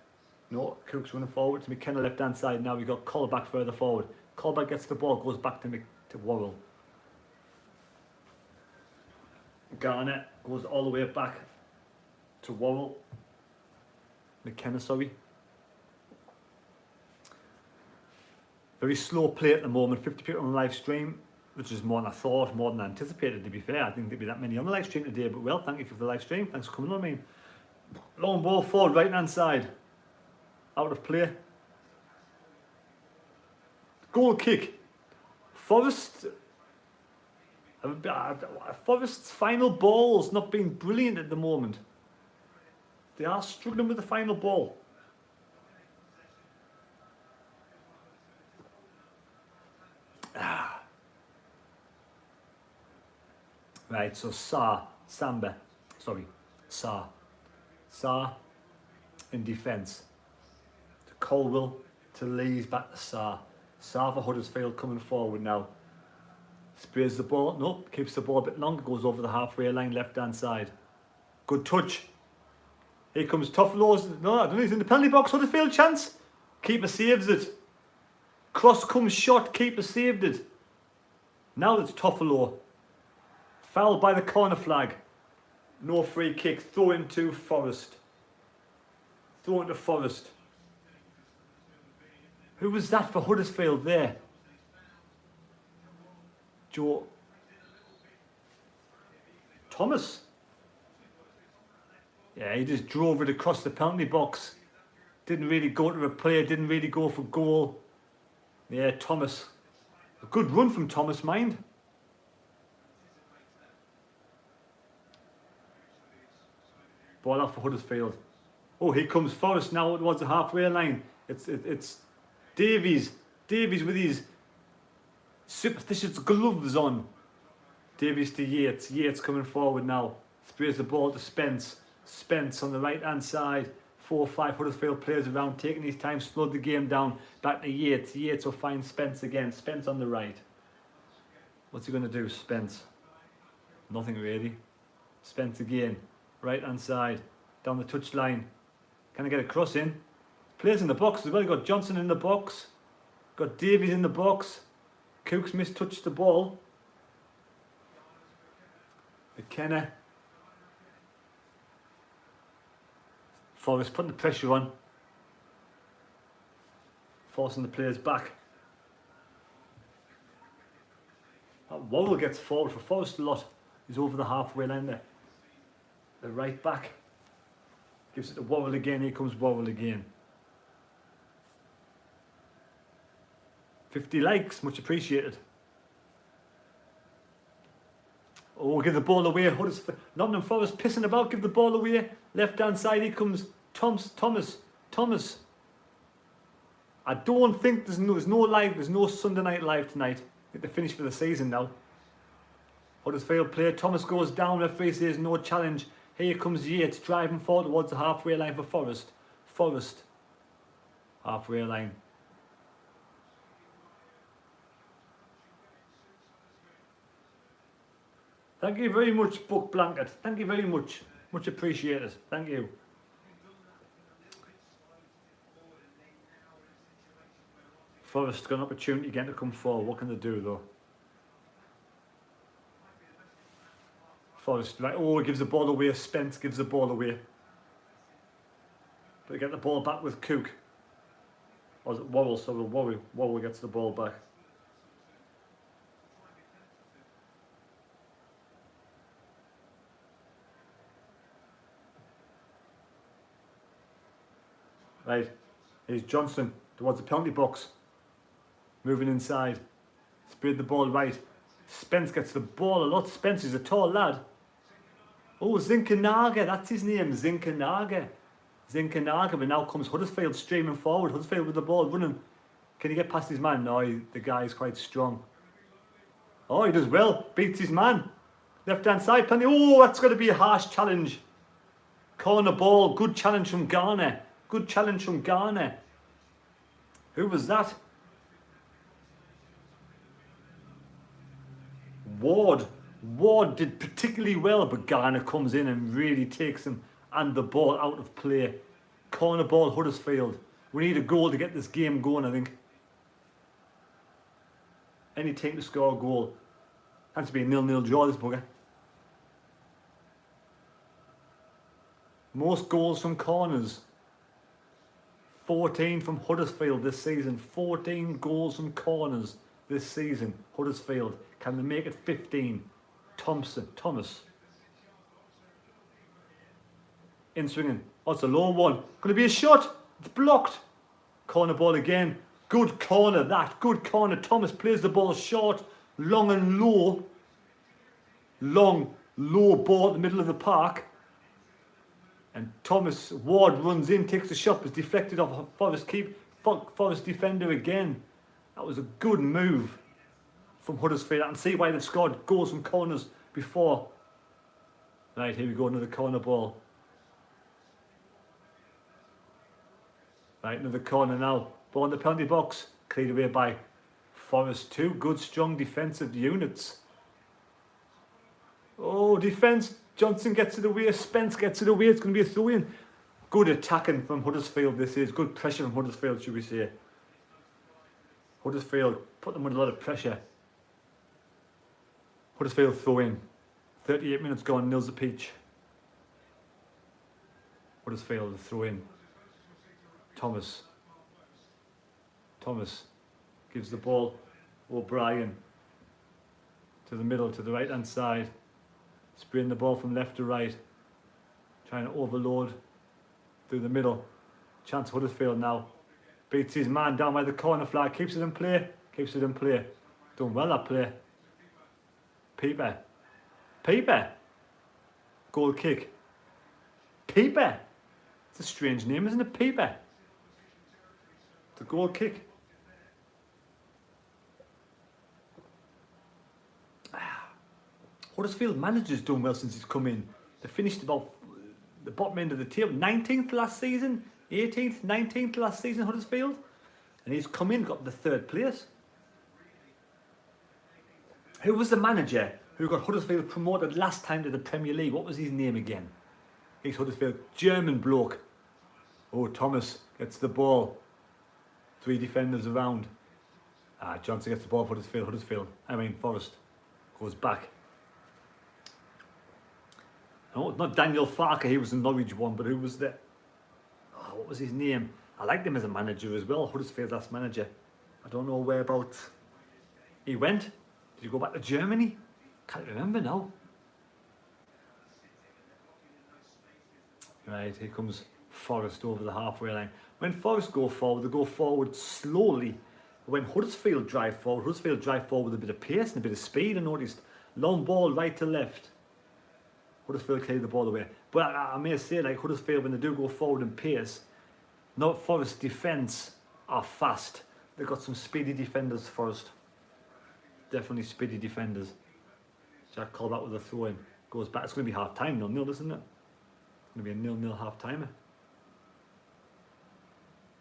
No, Cook's running forward to McKenna left hand side. Now we've got Colback further forward. Colback gets the ball, goes back to Worrell. Garner goes all the way back to Worrell. McKenna, sorry. Very slow play at the moment. 50 people on the live stream, which is more than I thought, more than I anticipated, to be fair. I didn't think there'd be that many on the live stream today, but well, thank you for the live stream. Thanks for coming on, mate. Long ball forward, right hand side. Out of play. Goal kick. Forrest's final ball's not been brilliant at the moment. They are struggling with the final ball. Right, so Samba in defence. Colwell to Lee's, back to Sarr. Sarr for Huddersfield coming forward now. Sprays the ball, nope, keeps the ball a bit longer, goes over the halfway line, left hand side. Good touch. Here comes Toffolo's, no, I don't know, he's in the penalty box, Huddersfield chance. Keeper saves it. Cross comes shot, keeper saved it. Now it's Toffolo. Fouled by the corner flag. No free kick, throw into Forest. Throw into Forest. Who was that for Huddersfield there? Joe Thomas. Yeah, he just drove it across the penalty box. Didn't really go to a player, didn't really go for goal. Yeah, Thomas. A good run from Thomas, mind. Ball off for Huddersfield. Oh, here comes Forest now towards the halfway line. It's Davies. Davies with his superstitious gloves on. Davies to Yates. Yates coming forward now. Sprays the ball to Spence. Spence on the right hand side. 4 or 5 Huddersfield players around, taking his time, slowed the game down. Back to Yates. Yates will find Spence again. Spence on the right. What's he going to do, Spence? Nothing really. Spence again. Right hand side. Down the touchline. Can I get a cross in? Players in the box as well. You've got Johnson in the box. Got Davies in the box. Cooks mistouched the ball. McKenna. Forrest putting the pressure on. Forcing the players back. Worrell gets forward for Forrest a lot. He's over the halfway line there. The right back. Gives it to Worrell again. Here comes Worrell again. 50 likes, much appreciated. Oh, give the ball away. Huddersfield, Nottingham Forest pissing about. Give the ball away. Left hand side. Here comes Thomas. I don't think there's no live. There's no Sunday night live tonight. I think they're finished for the season now. Huddersfield player. Thomas goes down. Referee says no challenge. Here comes Yates driving forward towards the halfway line for Forest. Forest. Halfway line. Thank you very much, Book Blanket. Thank you very much. Much appreciated. Thank you. Forest got an opportunity again to come forward. What can they do though? Forest, right? Oh, he gives the ball away. Spence gives the ball away. But they get the ball back with Cook. Or is it Worrell? So Worrell gets the ball back. Right, here's Johnson towards the penalty box. Moving inside. Sprayed the ball right. Spence gets the ball a lot. Spence is a tall lad. Oh, Zinkanaga, that's his name, Zinkanaga. Zinkanaga, but now comes Huddersfield streaming forward. Huddersfield with the ball running. Can he get past his man? No, the guy is quite strong. Oh, he does well. Beats his man. Left hand side penalty. Oh, that's got to be a harsh challenge. Corner ball. Good challenge from Garner. Good challenge from Garner. Who was that? Ward. Ward did particularly well, but Garner comes in and really takes him and the ball out of play. Corner ball, Huddersfield. We need a goal to get this game going, I think. Any team to score a goal. Has to be a 0-0 draw, this bugger. Most goals from corners. 14 from Huddersfield this season. 14 goals from corners this season. Huddersfield. Can they make it 15? Thomas. In swinging. Oh, it's a low one. Going to be a shot. It's blocked. Corner ball again. Good corner that. Good corner. Thomas plays the ball short. Long and low. Long, low ball at the middle of the park. And Ward runs in, takes the shot, was deflected off a Forest defender again. That was a good move from Huddersfield. I can see why they've scored goals from corners before. Right, here we go, another corner ball. Right, another corner now. Ball in the penalty box. Cleared away by Forest. Two good, strong defensive units. Oh, defence. Johnson gets it away. Spence gets it away. It's going to be a throw-in. Good attacking from Huddersfield this is. Good pressure from Huddersfield, should we say. Huddersfield put them under a lot of pressure. Huddersfield throw-in. 38 minutes gone, nils apiece. Huddersfield throw-in. Thomas gives the ball. O'Brien to the middle, to the right hand side. Spraying the ball from left to right. Trying to overload through the middle. Chance Huddersfield now. Beats his man down by the corner flag. Keeps it in play. Doing well that play. Peeper. Goal kick. Peeper. It's a strange name, isn't it? Peeper. It's a goal kick. Huddersfield manager's done well since he's come in. They finished about the bottom end of the table. 19th last season. 18th, 19th last season, Huddersfield. And he's come in, got the 3rd place. Who was the manager who got Huddersfield promoted last time to the Premier League? What was his name again? He's Huddersfield. German bloke. Oh, Thomas gets the ball. 3 defenders around. Johnson gets the ball for Forest. Goes back. No, not Daniel Farker, he was the Norwich one, but who was the... Oh, what was his name? I liked him as a manager as well, Huddersfield's last manager. I don't know whereabouts he went. Did he go back to Germany? Can't remember now. Right, here comes Forest over the halfway line. When Forest go forward, they go forward slowly. When Huddersfield drive forward with a bit of pace and a bit of speed. I noticed long ball right to left. Huddersfield cleared the ball away. But I may say, like Huddersfield, when they do go forward in pace, not Forest defence are fast. They've got some speedy defenders, Forest. Definitely speedy defenders. Jack called that with a throw-in. Goes back. It's going to be half-time, 0-0, isn't it? It's going to be a 0-0 half-timer.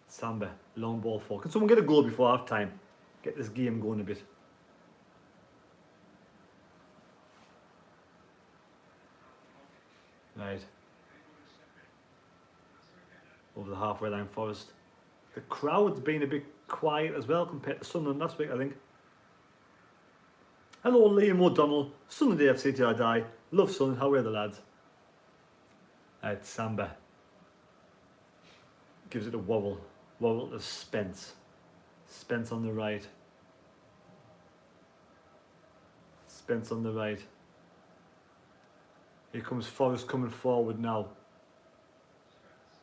Samba, long ball for. Can someone get a goal before half-time? Get this game going a bit. Right. Over the halfway line, Forest. The crowd's been a bit quiet as well compared to Sunderland last week, I think. Hello, Liam O'Donnell. Sunderland AFC till I die. Love Sunderland. How are the lads? Right, Samba. Gives it a wobble. Wobble to Spence. Spence on the right. Spence on the right. Here comes Forest coming forward now.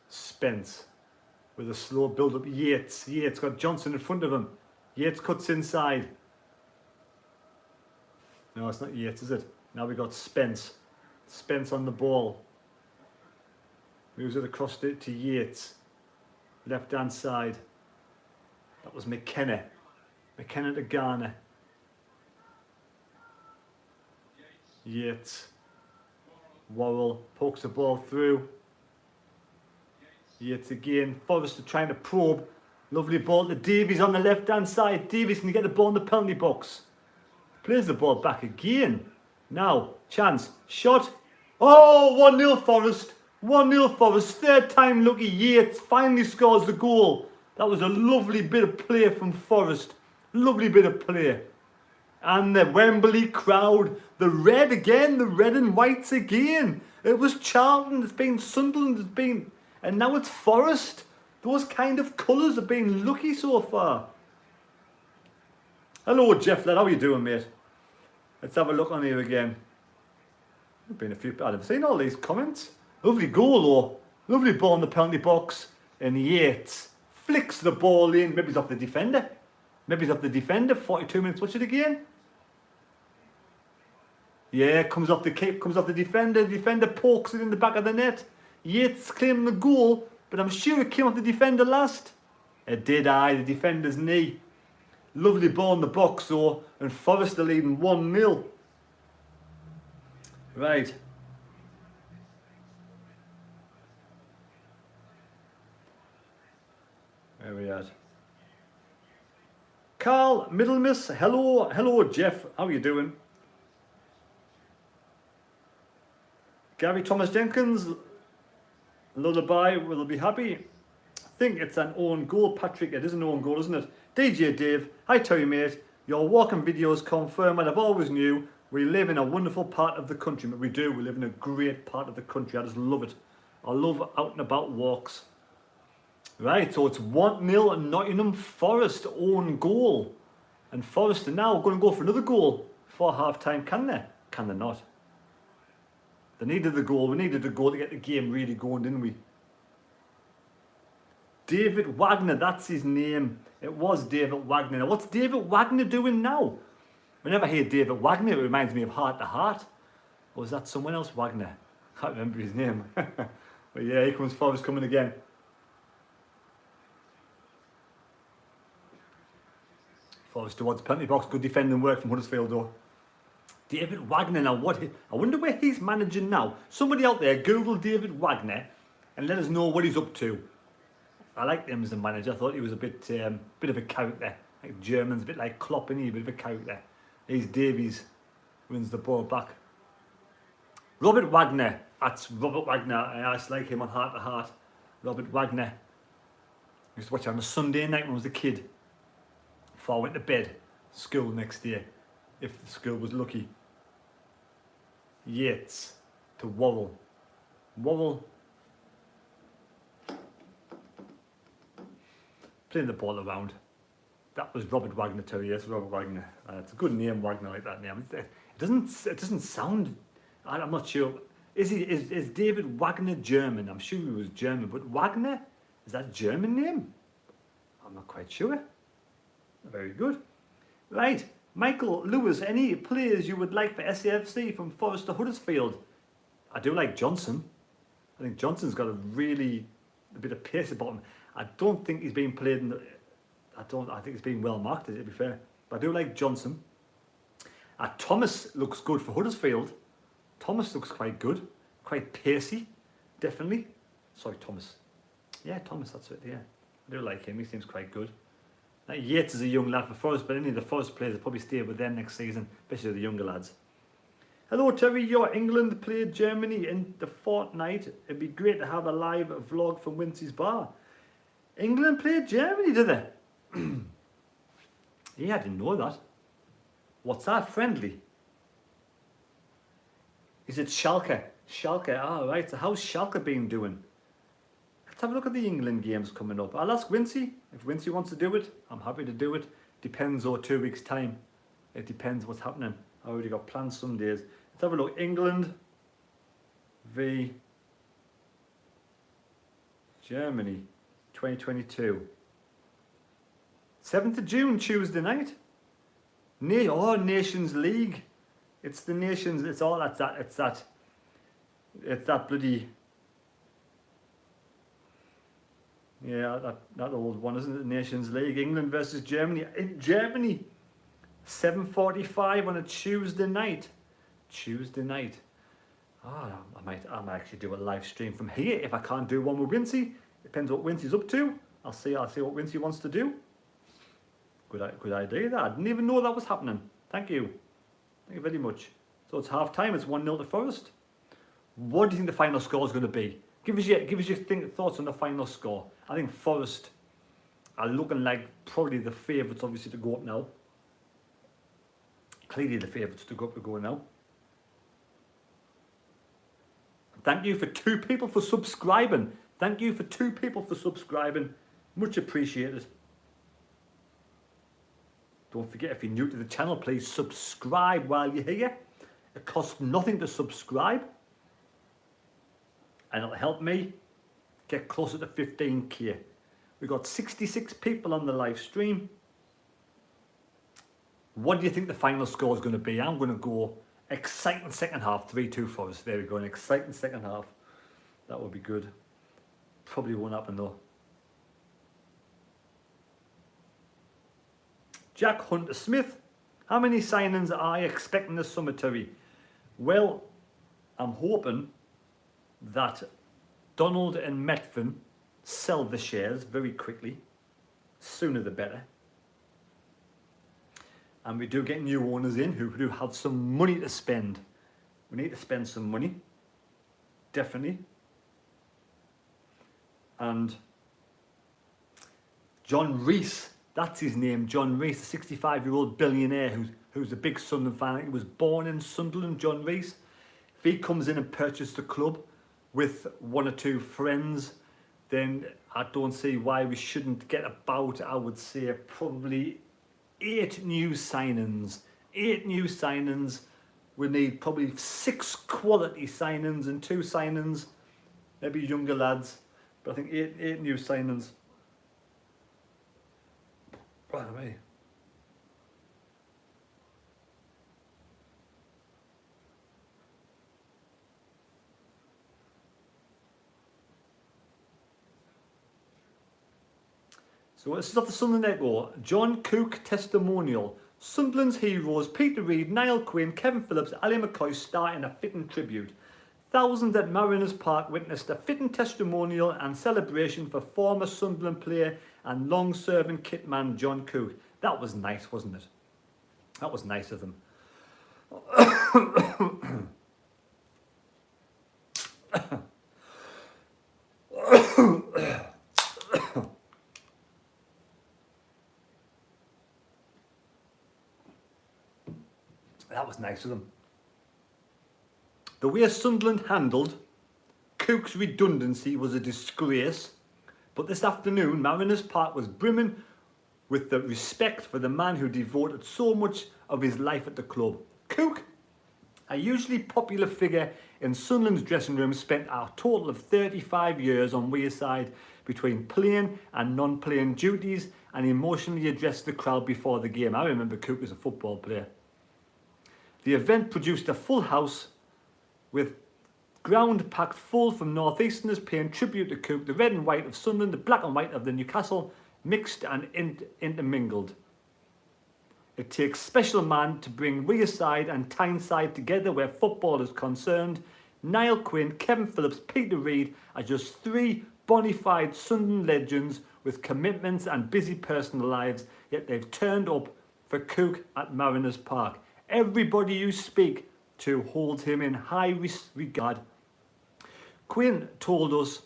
Spence with a slow build up. Yates got Johnson in front of him. Yates cuts inside. No, it's not Yates, is it? Now we got Spence. Spence on the ball. Moves it across to Yates. Left hand side. That was McKenna. McKenna to Garner. Yates. Worrell pokes the ball through. Yates again. Forrest are trying to probe. Lovely ball to Davies on the left hand side. Davies can get the ball in the penalty box. Plays the ball back again. Now, chance. Shot. Oh, 1-0 Forest. 1-0 Forest. 3rd time lucky. Yates finally scores the goal. That was a lovely bit of play from Forest. Lovely bit of play. And the Wembley crowd, the red again, the red and whites again. It was Charlton, it's been Sunderland, it's been... And now it's Forest. Those kind of colours have been lucky so far. Hello, Jeff Led, how are you doing, mate? Let's have a look on here again. There's been a few... I've seen all these comments. Lovely goal, though. Lovely ball in the penalty box. And Yates flicks the ball in. Maybe it's off the defender. 42 minutes. Watch it again. Yeah, comes off the kick, comes off the defender. The defender pokes it in the back of the net. Yates claiming the goal, but I'm sure it came off the defender last. It did, the defender's knee. Lovely ball in the box, though, and Forest are leading 1-0. Right. we at? Carl Middlemiss, hello Jeff, how are you doing? Gary Thomas Jenkins, Lullaby, will be happy. I think it's an own goal, Patrick. It is an own goal, isn't it? DJ Dave, hi Terry mate. Your walking videos confirm what I've always knew. We live in a wonderful part of the country. But we do, we live in a great part of the country. I just love it. I love out and about walks. Right, so it's 1-0 Nottingham Forest own goal. And Forest are now going to go for another goal for half time. Can they? Can they not? They needed the goal. We needed the goal to get the game really going, didn't we? David Wagner, that's his name. It was David Wagner. Now, what's David Wagner doing now? Whenever I hear David Wagner, it reminds me of Heart to Heart. Or was that someone else, Wagner? I can't remember his name. But yeah, here comes Forrest coming again. Forrest towards penalty box. Good defending work from Huddersfield though. David Wagner now, I wonder where he's managing now. Somebody out there, Google David Wagner and let us know what he's up to. I liked him as a manager. I thought he was a bit of a character. Like Germans, a bit like Klopp, and he a bit of a character. He's Davies, wins the ball back. Robert Wagner, that's Robert Wagner. I used to like him on Heart to Heart. Robert Wagner. I used to watch it on a Sunday night when I was a kid. Before I went to bed, school next day, if the school was lucky. Yates to Worrell. Worrell playing the ball around. That was Robert Wagner too. Yes, Robert Wagner. It's a good name, Wagner, like that name. It doesn't sound. I'm not sure. Is David Wagner German? I'm sure he was German, but Wagner, is that a German name? I'm not quite sure. Very good. Right, Michael Lewis, any players you would like for SAFC from Forest to Huddersfield? I do like Johnson. I think Johnson's got a bit of pace about him. I don't think he's being played in the, I think he's being well marketed, to be fair. But I do like Johnson. Thomas looks good for Huddersfield. Thomas looks quite good. Quite pacey, definitely. Sorry, Thomas. Yeah, Thomas, that's it, yeah. I do like him, he seems quite good. Yates is a young lad for Forest, but any of the Forest players will probably stay with them next season, especially the younger lads. Hello Terry, your England played Germany in the fortnight. It'd be great to have a live vlog from Wincy's Bar. England played Germany, did they? Yeah, I didn't know that. What's that, friendly? Is it Schalke? Schalke, right. So how's Schalke been doing? Let's have a look at the England games coming up. I'll ask Wincy. If Wincy wants to do it, I'm happy to do it. Depends on 2 weeks' time. It depends what's happening. I already got plans some days. Let's have a look. England v Germany 2022. 7th of June, Tuesday night. Nations League. It's the Nations, it's all that's that. It's that bloody, yeah, that old one, isn't it? Nations League. England versus Germany. In Germany, 7:45 on a Tuesday night. Tuesday night. I might actually do a live stream from here if I can't do one with Wincy. Depends what Wincy's up to. I'll see what Wincy wants to do. Good idea that. I didn't even know that was happening. Thank you. Thank you very much. So it's half time. It's 1-0 to Forest. What do you think the final score is going to be? Give us your thoughts on the final score. I think Forest are looking like probably the favourites, obviously, to go up now. Clearly the favourites to go now. Thank you for 2 people for subscribing. Thank you for 2 people for subscribing. Much appreciated. Don't forget, if you're new to the channel, please subscribe while you're here. It costs nothing to subscribe. And it'll help me get closer to 15k. We've got 66 people on the live stream. What do you think the final score is going to be? I'm going to go exciting second half, 3-2 for us. There we go, an exciting second half. That would be good. Probably won't happen though. Jack Hunter Smith, how many signings are I expecting this summer, Terry? Well, I'm hoping that Donald and Metfin sell the shares very quickly. Sooner the better. And we do get new owners in who do have some money to spend. We need to spend some money, definitely. And John Rees, that's his name, John Rees, the 65-year-old billionaire who's a big Sunderland fan. He was born in Sunderland, John Rees. If he comes in and purchases the club with one or two friends, then I don't see why we shouldn't get about, I would say, probably 8 new signings. 8 new signings. We need probably 6 quality signings and 2 signings, maybe younger lads. But I think 8 new signings. Right away. So this is off the Sunderland Echo. John Cook testimonial. Sunderland's heroes Peter Reid, Niall Quinn, Kevin Phillips, Ali McCoy star in a fitting tribute. Thousands at Mariners Park witnessed a fitting testimonial and celebration for former Sunderland player and long-serving kitman John Cook. That was nice, wasn't it? That was nice of them. That was nice of them. The way Sunderland handled Cook's redundancy was a disgrace, but this afternoon Mariners Park was brimming with the respect for the man who devoted so much of his life at the club. Cook, a usually popular figure in Sunderland's dressing room, spent a total of 35 years on Wearside between playing and non-playing duties and emotionally addressed the crowd before the game. I remember Cook as a football player. The event produced a full house with ground packed full from northeasterners paying tribute to Cook. The red and white of Sunderland, the black and white of the Newcastle mixed and intermingled. It takes special man to bring Wearside and Tyneside together where football is concerned. Niall Quinn, Kevin Phillips, Peter Reid are just 3 bona fide Sunderland legends with commitments and busy personal lives, yet they've turned up for Cook at Mariners Park. Everybody you speak to holds him in high regard. Quinn told us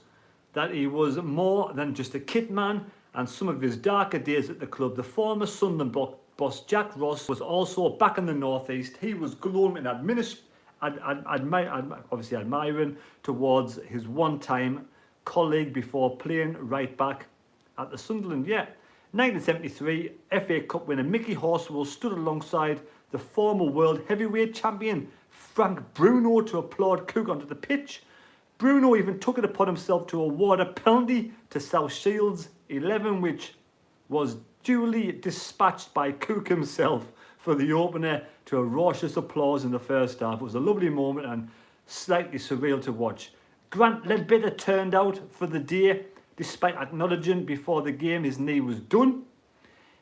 that he was more than just a kit man, and some of his darker days at the club. The former Sunderland boss Jack Ross was also back in the northeast. He was glowing and obviously admiring towards his one-time colleague before playing right back at the Sunderland. 1973 FA Cup winner Mickey Horswell stood alongside the former world heavyweight champion Frank Bruno to applaud Cook onto the pitch. Bruno even took it upon himself to award a penalty to South Shields 11, which was duly dispatched by Cook himself for the opener to a raucous applause in the first half. It was a lovely moment and slightly surreal to watch. Grant Ledbetter turned out for the day, despite acknowledging before the game his knee was done.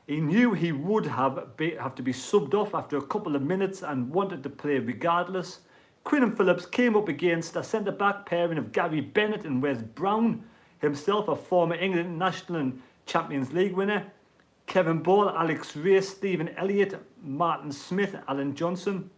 He knew he would have to be subbed off after a couple of minutes and wanted to play regardless. Quinn and Phillips came up against a centre-back pairing of Gary Bennett and Wes Brown, himself a former England international and Champions League winner, Kevin Ball, Alex Ray, Stephen Elliott, Martin Smith, Alan Johnson,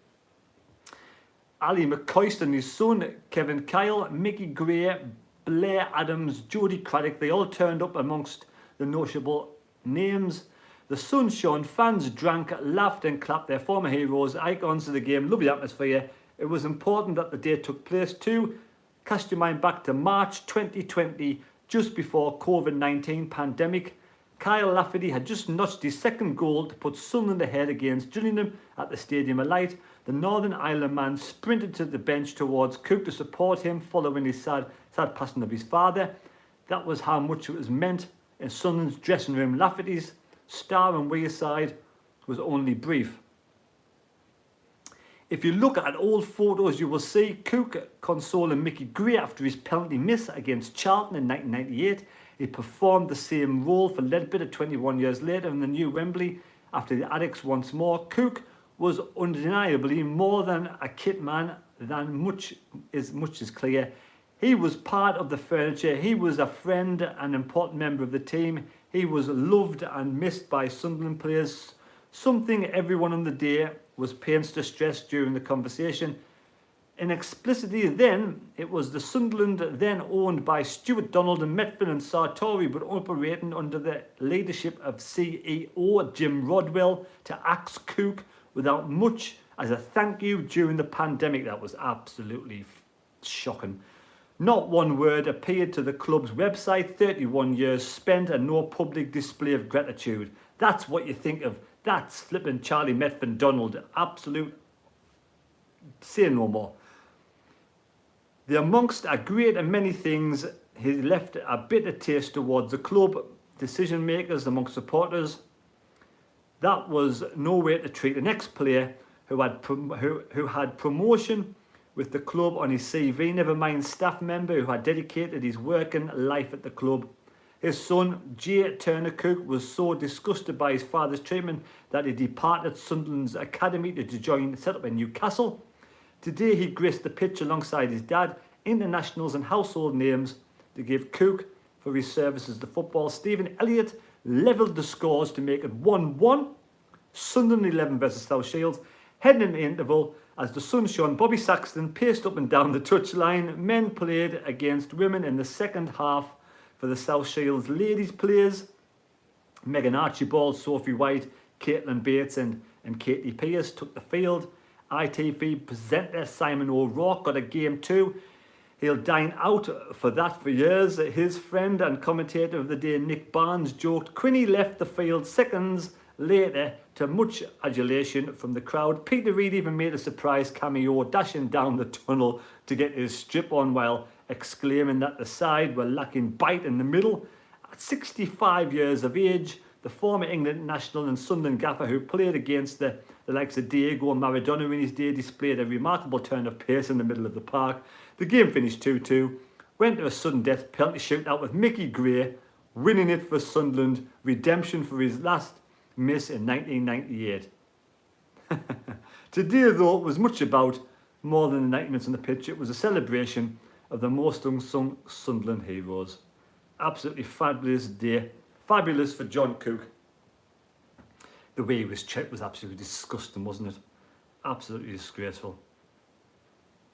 Ali McCoy and his son, Kevin Kyle, Mickey Gray, Blair Adams, Jody Craddock. They all turned up amongst the notable names. The sun shone, fans drank, laughed and clapped, their former heroes, icons of the game, lovely atmosphere. It was important that the day took place too. Cast your mind back to March 2020, just before COVID-19 pandemic. Kyle Lafferty had just notched his second goal to put Sunderland ahead against Gillingham at the Stadium of Light. The Northern Ireland man sprinted to the bench towards Cook to support him following his sad passing of his father. That was how much it was meant in Sunderland's dressing room. Lafferty's star on Wearside was only brief. If you look at old photos, you will see Cook consoling Mickey Gray after his penalty miss against Charlton in 1998. He performed the same role for Ledbetter 21 years later in the new Wembley after the Addicts once more. Cook was undeniably more than a kit man, than much is clear. He was part of the furniture. He was a friend, an important member of the team. He was loved and missed by Sunderland players, something everyone on the day was pains to stress during the conversation. Explicitly then, it was the Sunderland then owned by Stuart Donald and Metford and Sartori, but operating under the leadership of CEO Jim Rodwell to axe Cook without much as a thank you during the pandemic. That was absolutely shocking. Not one word appeared to the club's website. 31 years spent and no public display of gratitude. That's what you think of. That's flipping Charlie Metford Donald. Absolute. Say no more. The amongst a great and many things, he left a bitter taste towards the club, decision makers, amongst supporters. That was no way to treat an ex-player who had promotion with the club on his CV, never mind staff member who had dedicated his working life at the club. His son, Jay Turner Cook, was so disgusted by his father's treatment that he departed Sunderland's academy to set up in Newcastle. Today he graced the pitch alongside his dad, internationals and household names to give Cook for his services to football. Stephen Elliott levelled the scores to make it 1-1. Sunderland 11 versus South Shields. Heading in the interval, as the sun shone, Bobby Saxton paced up and down the touchline. Men played against women in the second half for the South Shields ladies players. Megan Archibald, Sophie White, Caitlin Bates and Katie Pierce took the field. ITV presenter Simon O'Rourke got a game too. He'll dine out for that for years. His friend and commentator of the day, Nick Barnes, joked Quinny left the field seconds later to much adulation from the crowd. Peter Reid even made a surprise cameo, dashing down the tunnel to get his strip on while exclaiming that the side were lacking bite in the middle. At 65 years of age, the former England national and Sunderland gaffer who played against the likes of Diego Maradona in his day displayed a remarkable turn of pace in the middle of the park. The game finished 2-2, went to a sudden death penalty shootout with Mickey Gray winning it for Sunderland, redemption for his last miss in 1998. Today though, it was much about more than the 90 minutes on the pitch. It was a celebration of the most unsung Sunderland heroes. Absolutely fabulous day. Fabulous for John Cook. The way he was checked was absolutely disgusting, wasn't it? Absolutely disgraceful.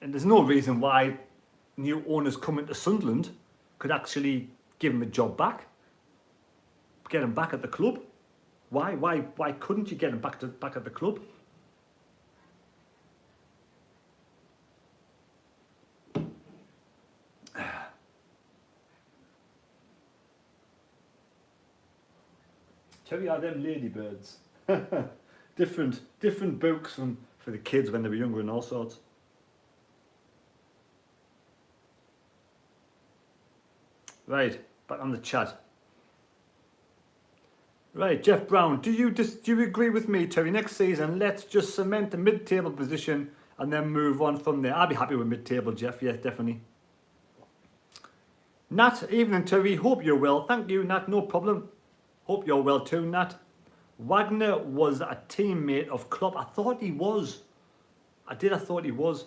And there's no reason why new owners coming to Sunderland could actually give him a job back. Get him back at the club. Why couldn't you get him back at the club? Tell you how them ladybirds. different books for the kids when they were younger and all sorts. Right, back on the chat. Right, Jeff Brown, do you agree with me, Terry? Next season, let's just cement the mid-table position and then move on from there. I'd be happy with mid-table, Jeff. Yes, definitely. Nat, evening, Terry. Hope you're well. Thank you, Nat. No problem. Hope you're well too, Nat. Wagner was a teammate of Klopp. I thought he was. I thought he was.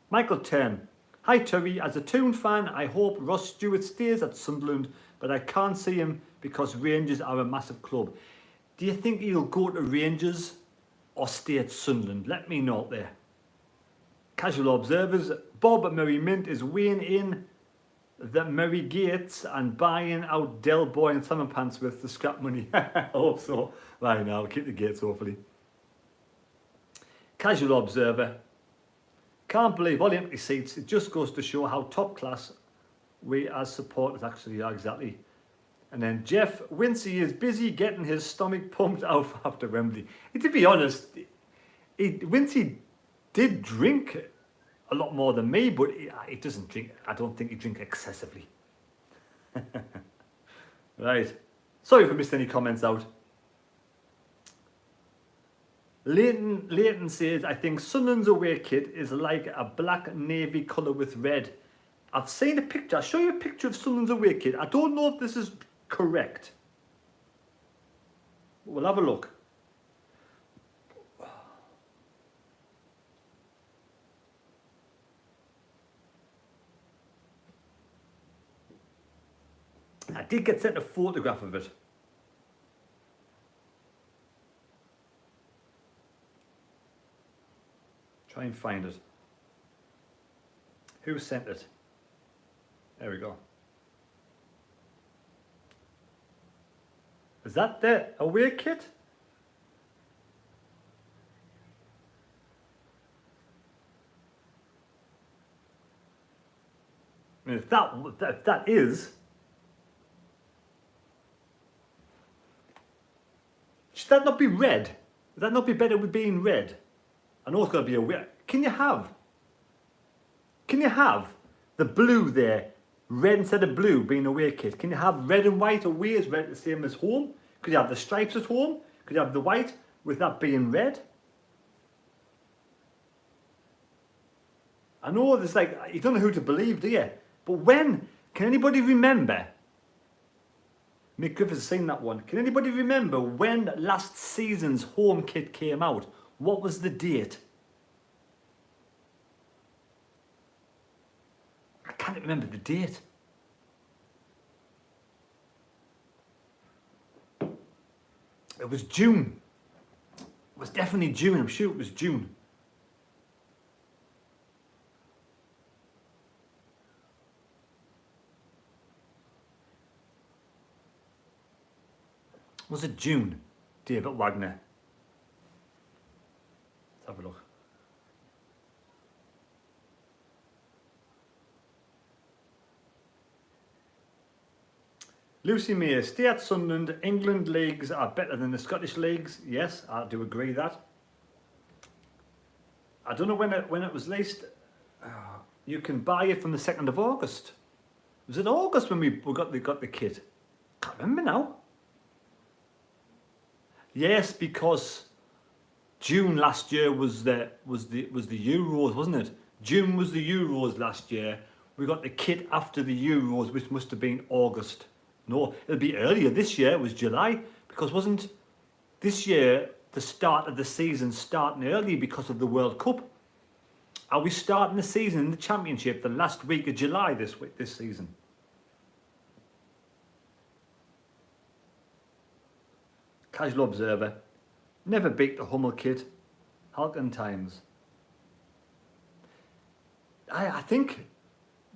Michael Turn. Hi, Terry. As a Toon fan, I hope Ross Stewart stays at Sunderland, but I can't see him because Rangers are a massive club. Do you think he'll go to Rangers or stay at Sunderland? Let me know out there. Casual observers. Bob Murray Mint is weighing in the Murray Gates and buying out Del Boy and Salmon Pants with the scrap money. I hope so. Right now, keep the Gates hopefully. Casual observer. Can't believe all the empty seats. It just goes to show how top class we as supporters actually are. Exactly. And then Jeff Wincy is busy getting his stomach pumped out after Wembley. And to be honest, Wincy did drink a lot more than me, but he doesn't drink. I don't think he drinks excessively. Right. Sorry if I missed any comments out. Leighton says, I think Sunderland's away kit is like a black navy colour with red. I've seen a picture. I'll show you a picture of Sunderland's away kit. I don't know if this is correct. We'll have a look. I did get sent a photograph of it. Try and find it. Who sent it? There we go. Is that the away kit? I mean, if that is, should that not be red? Would that not be better with being red? I know it's got to be away. Can you have the blue there, red instead of blue being away kit? Can you have red and white away as red the same as home? Could you have the stripes at home? Could you have the white with that being red? I know there's like, you don't know who to believe, do you? But when, can anybody remember? Mick Griffiths has seen that one. Can anybody remember when last season's home kit came out? What was the date? I can't remember the date. It was June. It was definitely June. I'm sure it was June. Was it June, David Wagner? Let's have a look. Lucy May, stay at Sunderland. England leagues are better than the Scottish leagues. Yes, I do agree that. I don't know when it was released. You can buy it from the 2nd of August. Was it August when we got the kit? Can't remember now. Yes, because June last year was the Euros, wasn't it? June was the Euros last year. We got the kit after the Euros, which must have been August. No, it'll be earlier. This year it was July, because wasn't this year the start of the season starting early because of the World Cup? Are we starting the season in the Championship the last week of July this season? Casual observer. Never beat the Hummel kit. Halcyon times. I think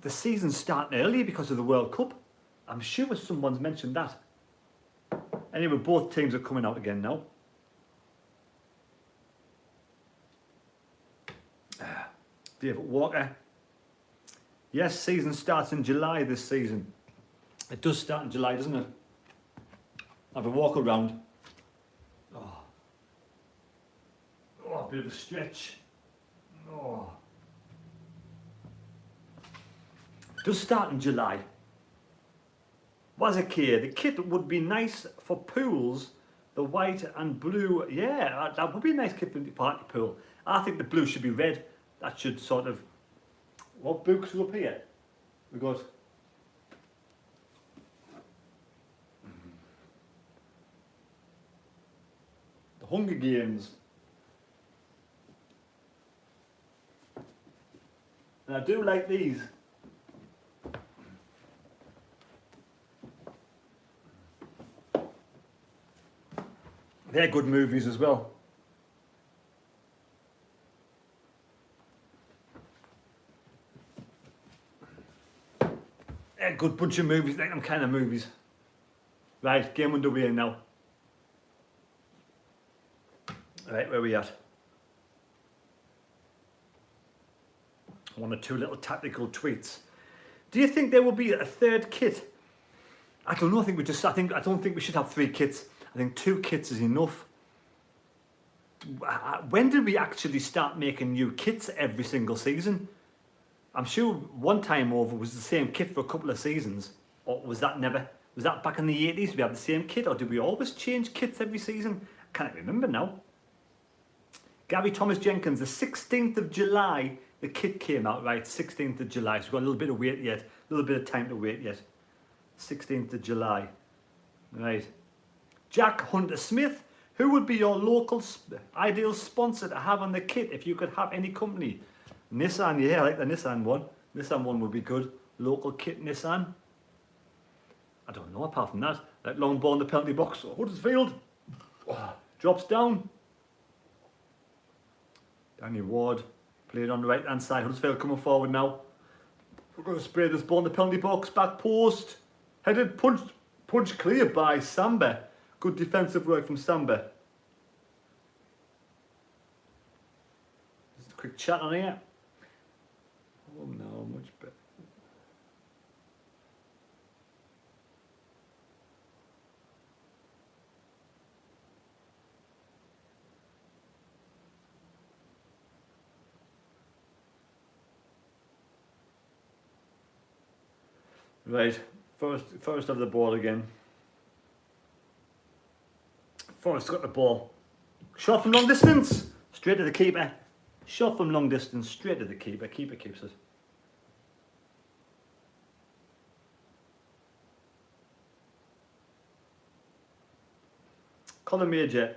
the season's starting early because of the World Cup. I'm sure someone's mentioned that. Anyway, both teams are coming out again now. David Walker. Yes, season starts in July this season. It does start in July, doesn't it? Have a walk around. Oh, a bit of a stretch. Oh. It does start in July. Was it clear? The kit would be nice for pools. The white and blue, yeah, that would be a nice kit for the party pool. I think the blue should be red. That should sort of, what books are up here? We got the Hunger Games. And I do like these. They're good movies as well. They're a good bunch of movies, like them kind of movies. Right, game underway now. Right, where are we at? One or two little tactical tweets. Do you think there will be a third kit? I don't know. I don't think we should have 3 kits. I think 2 kits is enough. When did we actually start making new kits every single season? I'm sure one time over was the same kit for a couple of seasons. Or was that never? Was that back in the 80s? We had the same kit, or did we always change kits every season? I can't remember now. Gary Thomas Jenkins, the 16th of July, the kit came out, right? 16th of July. So we've got a little bit of wait yet. A little bit of time to wait yet. 16th of July. Right. Jack Hunter Smith, who would be your local ideal sponsor to have on the kit if you could have any company? Nissan, yeah, I like the Nissan one. Nissan one would be good. Local kit Nissan. I don't know, apart from that. Like long ball in the penalty box. Huddersfield. Oh, drops down. Danny Ward. Played on the right hand side. Huddersfield coming forward now. We're going to spray this ball in the penalty box. Back post. Headed, punched clear by Samba. Good defensive work from Samba. Just a quick chat on here. Oh no, much better. Right, first of the ball again. Forrest got the ball. Shot from long distance. Straight to the keeper. Shot from long distance. Straight to the keeper. Keeper keeps it. Colin Major.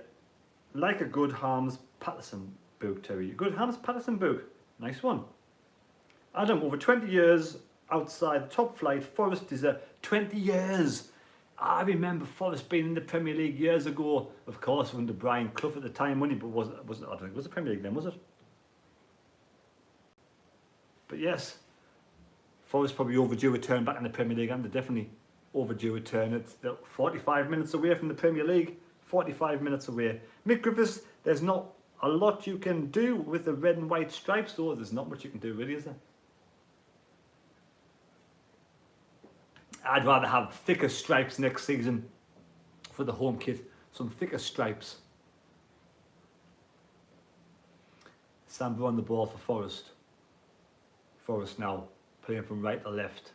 Like a good Harms Patterson book, Terry. Good Harms Patterson book. Nice one. Adam, over 20 years outside the top flight, Forest is 20 years. I remember Forest being in the Premier League years ago, of course, under Brian Clough at the time, wasn't he? But I don't think it was the Premier League then, was it? But yes, Forest probably overdue a turn back in the Premier League, and they're definitely overdue a turn. It's 45 minutes away from the Premier League, 45 minutes away. Mick Griffiths, there's not a lot you can do with the red and white stripes, though. There's not much you can do, really, is there? I'd rather have thicker stripes next season for the home kit. Some thicker stripes. Samba on the ball for Forest. Forest now playing from right to left.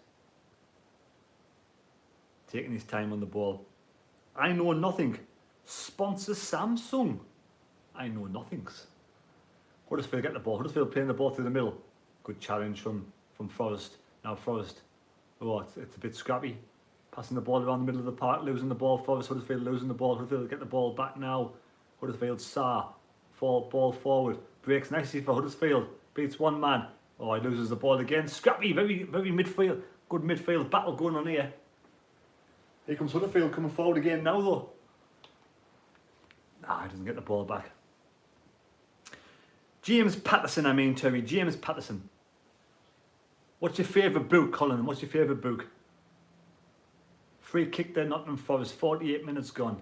Taking his time on the ball. I know nothing. Sponsor Samsung. I know nothings. Huddersfield get the ball. Huddersfield playing the ball through the middle. Good challenge from Forest. Now Forest. Oh, it's a bit scrappy. Passing the ball around the middle of the park, losing the ball. Forest, Huddersfield losing the ball. Huddersfield get the ball back now. Huddersfield, ball forward. Breaks nicely for Huddersfield. Beats one man. Oh, he loses the ball again. Scrappy, very midfield. Good midfield battle going on here. Here comes Huddersfield coming forward again now though. He doesn't get the ball back. James Patterson, Terry. James Patterson. What's your favourite book, Colin? What's your favourite book? Free kick there, Nottingham Forest. 48 minutes gone.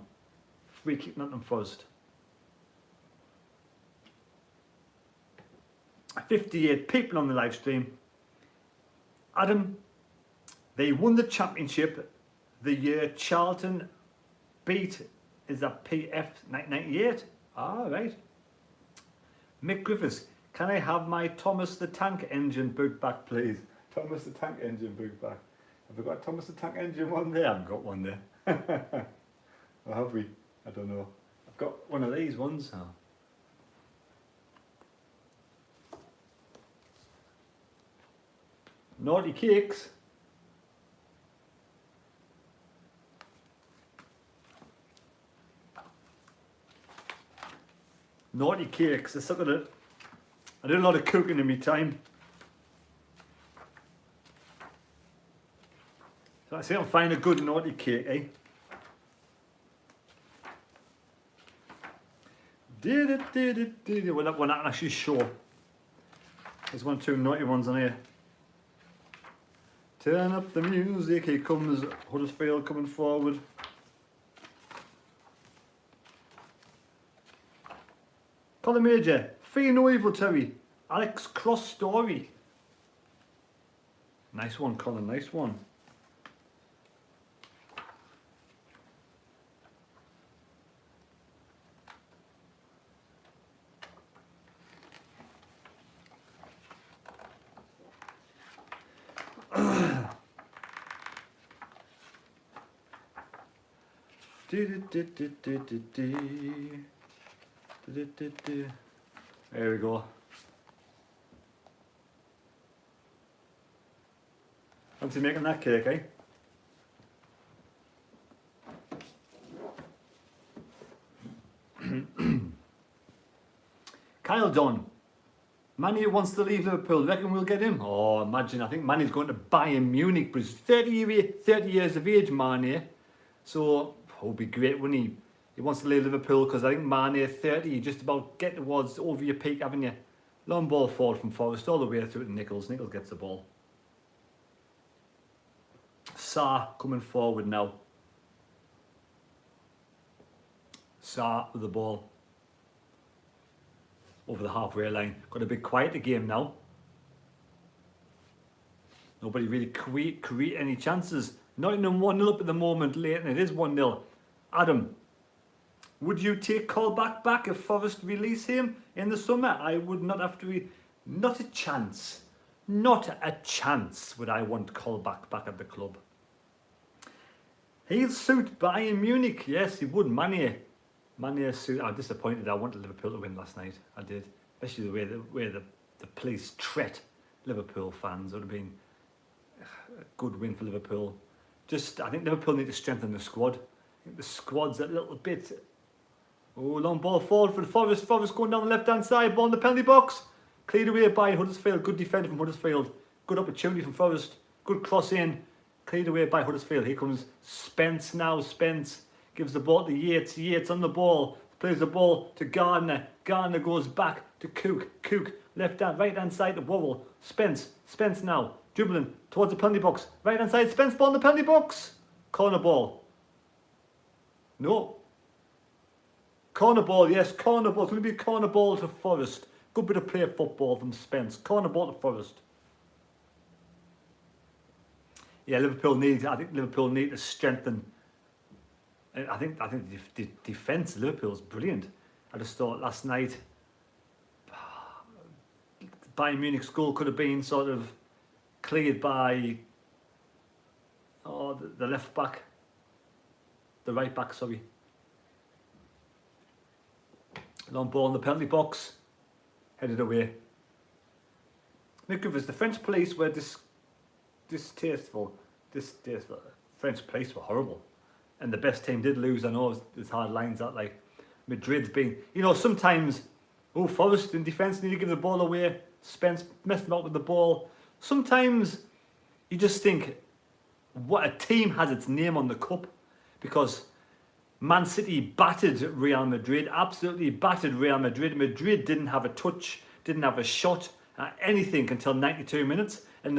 Free kick, Nottingham Forest. 58 people on the live stream. Adam, they won the championship the year Charlton beat, is that PF 98? Right. Mick Griffiths, can I have my Thomas the Tank Engine book back, please? Thomas the Tank Engine book back. Have we got Thomas the Tank Engine one there? I haven't got one there. Or have we? I don't know. I've got one of these ones. Oh. Naughty Cakes. Naughty Cakes. Let's look at it. I did a lot of cooking in my time. So I say I'll find a good naughty cake, eh? We're not actually sure. There's 1 or 2 naughty ones on here. Turn up the music. Here comes Huddersfield coming forward. Colin Major. Fear no evil, Terry. Alex Cross story. Nice one, Colin. Nice one. There we go. Fancy making that cake, eh? Kyle Don. Manny wants to leave Liverpool. Reckon we'll get him? Oh, imagine. I think Manny's going to Bayern Munich, but he's 30 years of age, Manny. So, it would be great when he wants to leave Liverpool, because I think Manny, 30, you just about get towards over your peak, haven't you? Long ball forward from Forrest all the way through to Nichols. Nichols gets the ball. Sarr coming forward now. Sarr with the ball over the halfway line. Got a bit quiet the game now. Nobody really create any chances. Nottingham 1-0 up at the moment, late, and it is 1-0. Adam, would you take Colback back if Forrest release him in the summer? I would not have to. Not a chance. Not a chance would I want Colback back at the club. He'll suit Bayern Munich. Yes, he would. Mane suit. I'm disappointed. I wanted Liverpool to win last night. I did. Especially the way the police treat Liverpool fans. It would have been a good win for Liverpool. I think Liverpool need to strengthen the squad. I think the squad's a little bit. Oh, long ball forward for the Forest. Forest going down the left-hand side. Ball in the penalty box. Cleared away by Huddersfield. Good defender from Huddersfield. Good opportunity from Forest. Good cross in. Cleared away by Huddersfield. Here comes Spence now. Spence gives the ball to Yates. Yates on the ball. Plays the ball to Gardner. Gardner goes back to Cook. Cook left-hand, right-hand side to Worrell. Spence. Spence now. Dribbling towards the penalty box. Right-hand side. Spence ball in the penalty box. Corner ball. No. Corner ball, yes, corner ball. It's going to be a corner ball to Forest. Good bit of play of football from Spence. Corner ball to Forest. Yeah, I think Liverpool need to strengthen. I think the defence of Liverpool is brilliant. I just thought last night Bayern Munich's goal could have been sort of cleared by the left back, the right back, sorry. Long ball in the penalty box, headed away. Nick Rivers, the French police were distasteful. French police were horrible. And the best team did lose. I know there's hard lines that like Madrid's been, sometimes, Forrest in defence need to give the ball away. Spence messed them up with the ball. Sometimes you just think, what a team has its name on the cup, because Man City battered Real Madrid, absolutely battered Real Madrid. Madrid didn't have a touch, didn't have a shot, anything until 92 minutes. And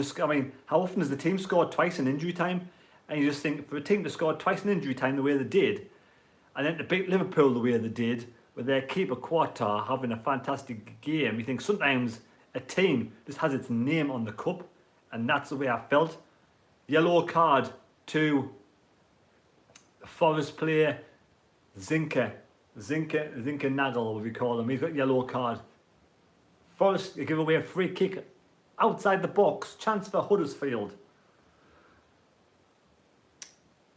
how often has the team scored twice in injury time? And you just think, for a team to score twice in injury time the way they did, and then to beat Liverpool the way they did, with their keeper Quartar having a fantastic game, you think sometimes a team just has its name on the cup, and that's the way I felt. Yellow card to Forest player Zinke Nagel, what we call him. He's got yellow card. Forest give away a free kick outside the box. Chance for Huddersfield.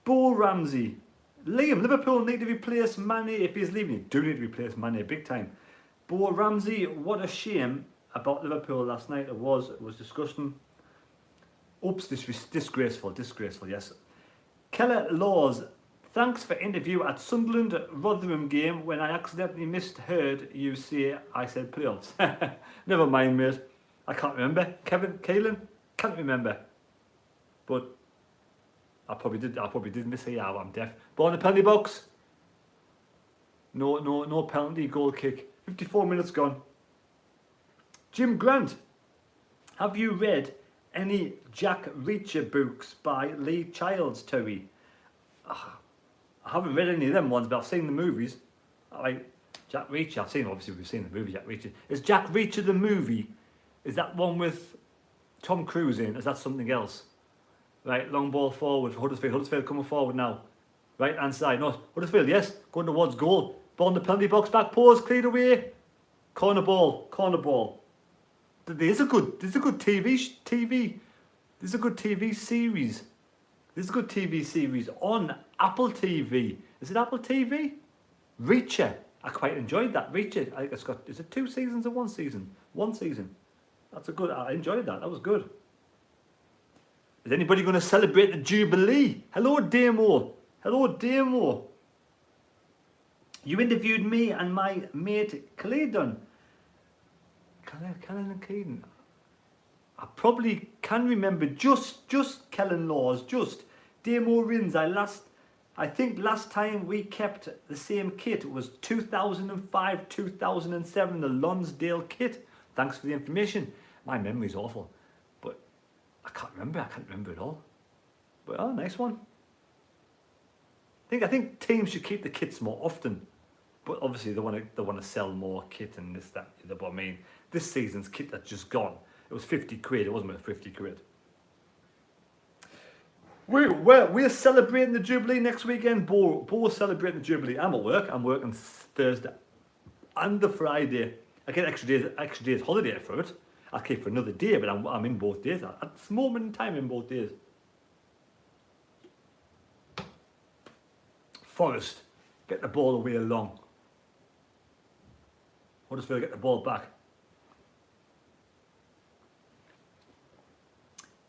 Bo Ramsey. Liam, Liverpool need to replace Mane if he's leaving. You do need to replace Mane big time. Bo Ramsey, what a shame about Liverpool last night. It was disgusting. Oops, disgraceful, yes. Keller Laws, thanks for interview at Sunderland Rotherham game when I accidentally misheard you say I said playoffs. Never mind, mate. I can't remember. Kaelin, can't remember. But I probably did miss a I'm deaf. Ball in the penalty box. No penalty, goal kick. 54 minutes gone. Jim Grant, have you read any Jack Reacher books by Lee Childs, Terry? I haven't read any of them ones, but I've seen the movies. Like Jack Reacher, we've seen the movie Jack Reacher. Is Jack Reacher the movie? Is that one with Tom Cruise in? Is that something else? Right, long ball forward for Huddersfield. Huddersfield coming forward now. Right hand side. No, Huddersfield, yes. Going towards goal. Ball in the penalty box, back post, cleared away. Corner ball. There's a good TV series. There's a good TV series on Apple TV. Is it Apple TV? Reacher. I quite enjoyed that. Reacher. I think it's got, is it 2 seasons or 1 season? 1 season. I enjoyed that. That was good. Is anybody going to celebrate the Jubilee? Hello, Damo. You interviewed me and my mate Claydon. Kellen and Claydon. I probably can remember just Kellen Laws, just Damo Rins. I think last time we kept the same kit was 2005, 2007, the Lonsdale kit Thanks for the information. My memory's awful, but I can't remember it all. But oh, nice one. I think teams should keep the kits more often, but obviously they want to sell more kit and this, that, the other. But I mean, this season's kit that's just gone. It was 50 quid. It wasn't worth 50 quid. We're celebrating the Jubilee next weekend. Bo's celebrating the Jubilee. I'm at work. I'm working Thursday and the Friday. I get extra days holiday for it. I'll keep for another day, but I'm in both days. At this moment in time, in both days. Forest, get the ball away long. Huddersfield get the ball back.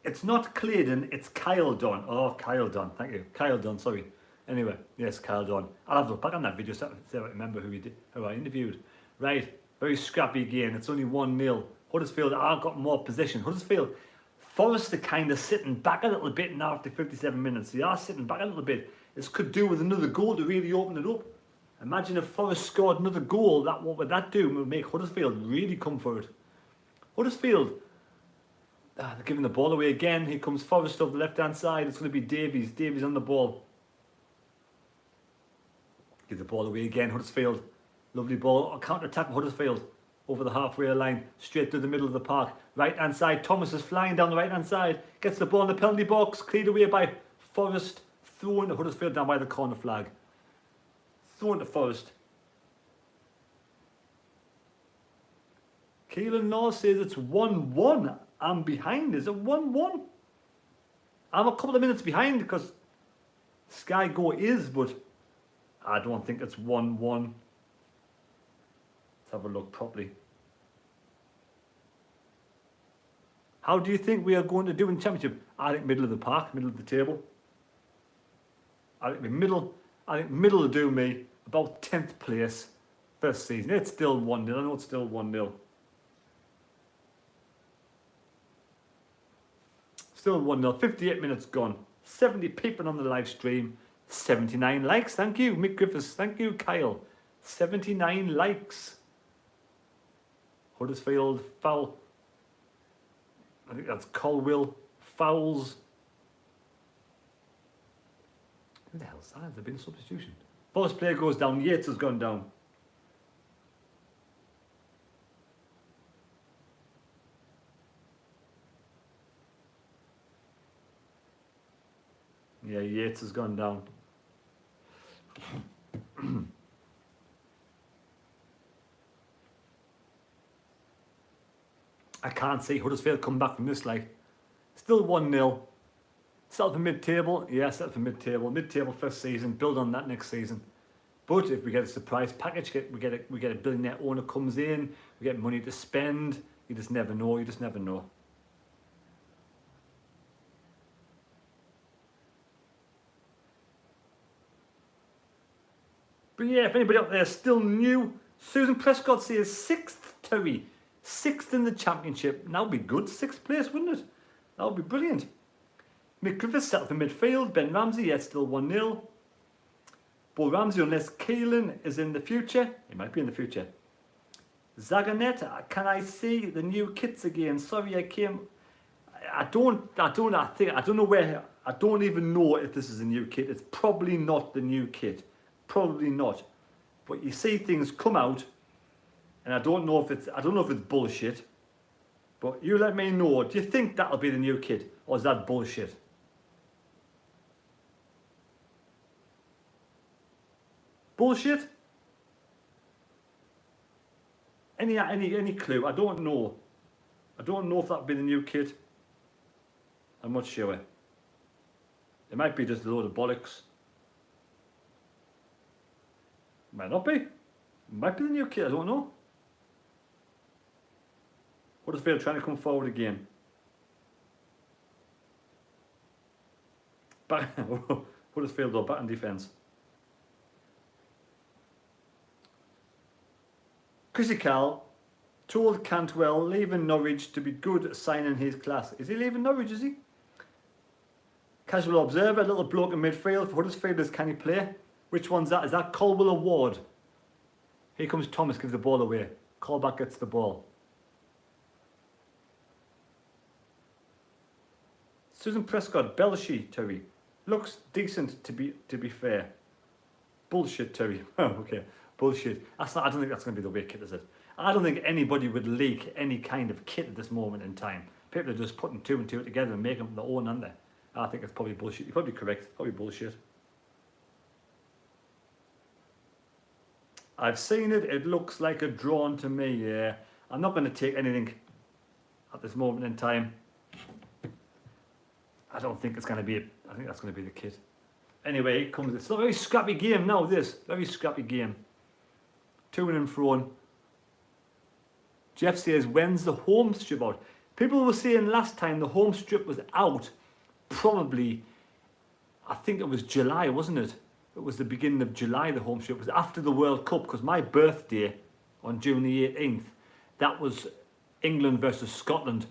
It's not Claydon, it's Kyle Dunn. Oh, Kyle Dunn, thank you. Kyle Dunn, sorry. Anyway, yes, Kyle Dunn. I'll have to look back on that video so I remember who I interviewed. Right, very scrappy game. It's only 1-0. Huddersfield have got more possession. Huddersfield, Forest are kind of sitting back a little bit now after 57 minutes. They are sitting back a little bit. This could do with another goal to really open it up. Imagine if Forest scored another goal. What would that do? It would make Huddersfield really come for it. Huddersfield, they're giving the ball away again. Here comes Forest off the left-hand side. It's going to be Davies. Davies on the ball. Give the ball away again, Huddersfield. Lovely ball. Counter-attack Huddersfield. Over the halfway line. Straight to the middle of the park. Right-hand side. Thomas is flying down the right-hand side. Gets the ball in the penalty box. Cleared away by Forest. Thrown to Huddersfield down by the corner flag. Thrown to Forest. Keelan Law says it's 1-1. I'm behind. Is it 1-1? I'm a couple of minutes behind because Sky Go is, but I don't think it's 1-1. Let's have a look properly. How do you think we are going to do in the championship? I think middle of the park, middle of the table. I think middle will do me. About 10th place first season. It's still 1-0. I know it's still 1-0. Still 1-0. 58 minutes gone. 70 people on the live stream. 79 likes. Thank you, Mick Griffiths. Thank you, Kyle. 79 likes. Huddersfield foul. I think that's Colwill. Fouls. Who the hell's that? Has there been a substitution? First player goes down. Yates has gone down. Yeah, Yates has gone down. I can't see Huddersfield come back from this, like. Still 1-0. Settle for mid-table. Yeah, settle for mid-table. Mid-table first season. Build on that next season. But if we get a surprise package, we get a billionaire owner comes in, we get money to spend. You just never know. You just never know. But yeah, if anybody out there is still new, Susan Prescott says 6th, Terry. 6th in the championship. That would be good. 6th place, wouldn't it? That would be brilliant. Mick Griffiths settled for midfield. Ben Ramsey, yet still 1-0. Bo Ramsey, unless Keelan is in the future. He might be in the future. Zaganet, can I see the new kits again? Sorry, I came. I don't even know if this is a new kit. It's probably not the new kit. Probably not. But you see things come out, and I don't know if it's bullshit. But you let me know. Do you think that'll be the new kit, or is that bullshit? Bullshit? Any clue? I don't know. I don't know if that'll be the new kit. I'm not sure. It might be just a load of bollocks. Might not be. Might be the new kit, I don't know. Huddersfield trying to come forward again. Huddersfield though, back in defence. Chrissy Cal told Cantwell leaving Norwich to be good at signing his class. Is he leaving Norwich, is he? Casual observer, little bloke in midfield for Huddersfielders, can he play? Which one's that? Is that Colwell or Ward? Here comes Thomas, gives the ball away. Colback gets the ball. Susan Prescott, Belshi, Terry. Looks decent to be fair. Bullshit, Terry. Oh, okay. Bullshit. That's not, I don't think that's going to be the way kit, is it? I don't think anybody would leak any kind of kit at this moment in time. People are just putting two and two together and making them their own, aren't they? I think it's probably bullshit. You're probably correct. Probably bullshit. I've seen it. It looks like a drawn to me, yeah. I'm not going to take anything at this moment in time. I don't think it's going to be I think that's going to be the kit. Anyway, it comes. It's a very scrappy game now, this. Very scrappy game. To and fro. Jeff says, when's the home strip out? People were saying last time the home strip was out probably, I think it was July, wasn't it? It was the beginning of July, the home strip. It was after the World Cup, because my birthday on June the 18th, that was England versus Scotland.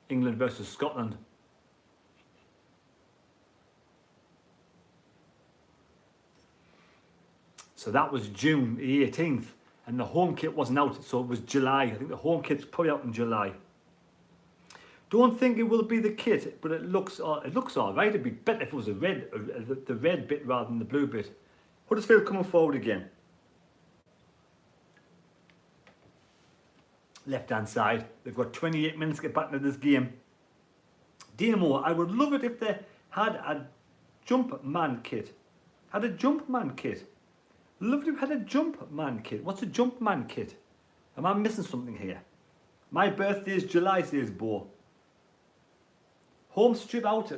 England versus Scotland. So that was June the 18th, and the home kit wasn't out, so it was July. I think the home kit's probably out in July. Don't think it will be the kit, but it looks all right. It'd be better if it was a red, the red bit rather than the blue bit. Huddersfield coming forward again. Left hand side. They've got 28 minutes to get back into this game. Dynamo, I would love it if they had a jump man kit. Had a jump man kit. Loved if had a jump man kit. What's a jump man kit? Am I missing something here? My birthday is July, says Bo. Home strip out.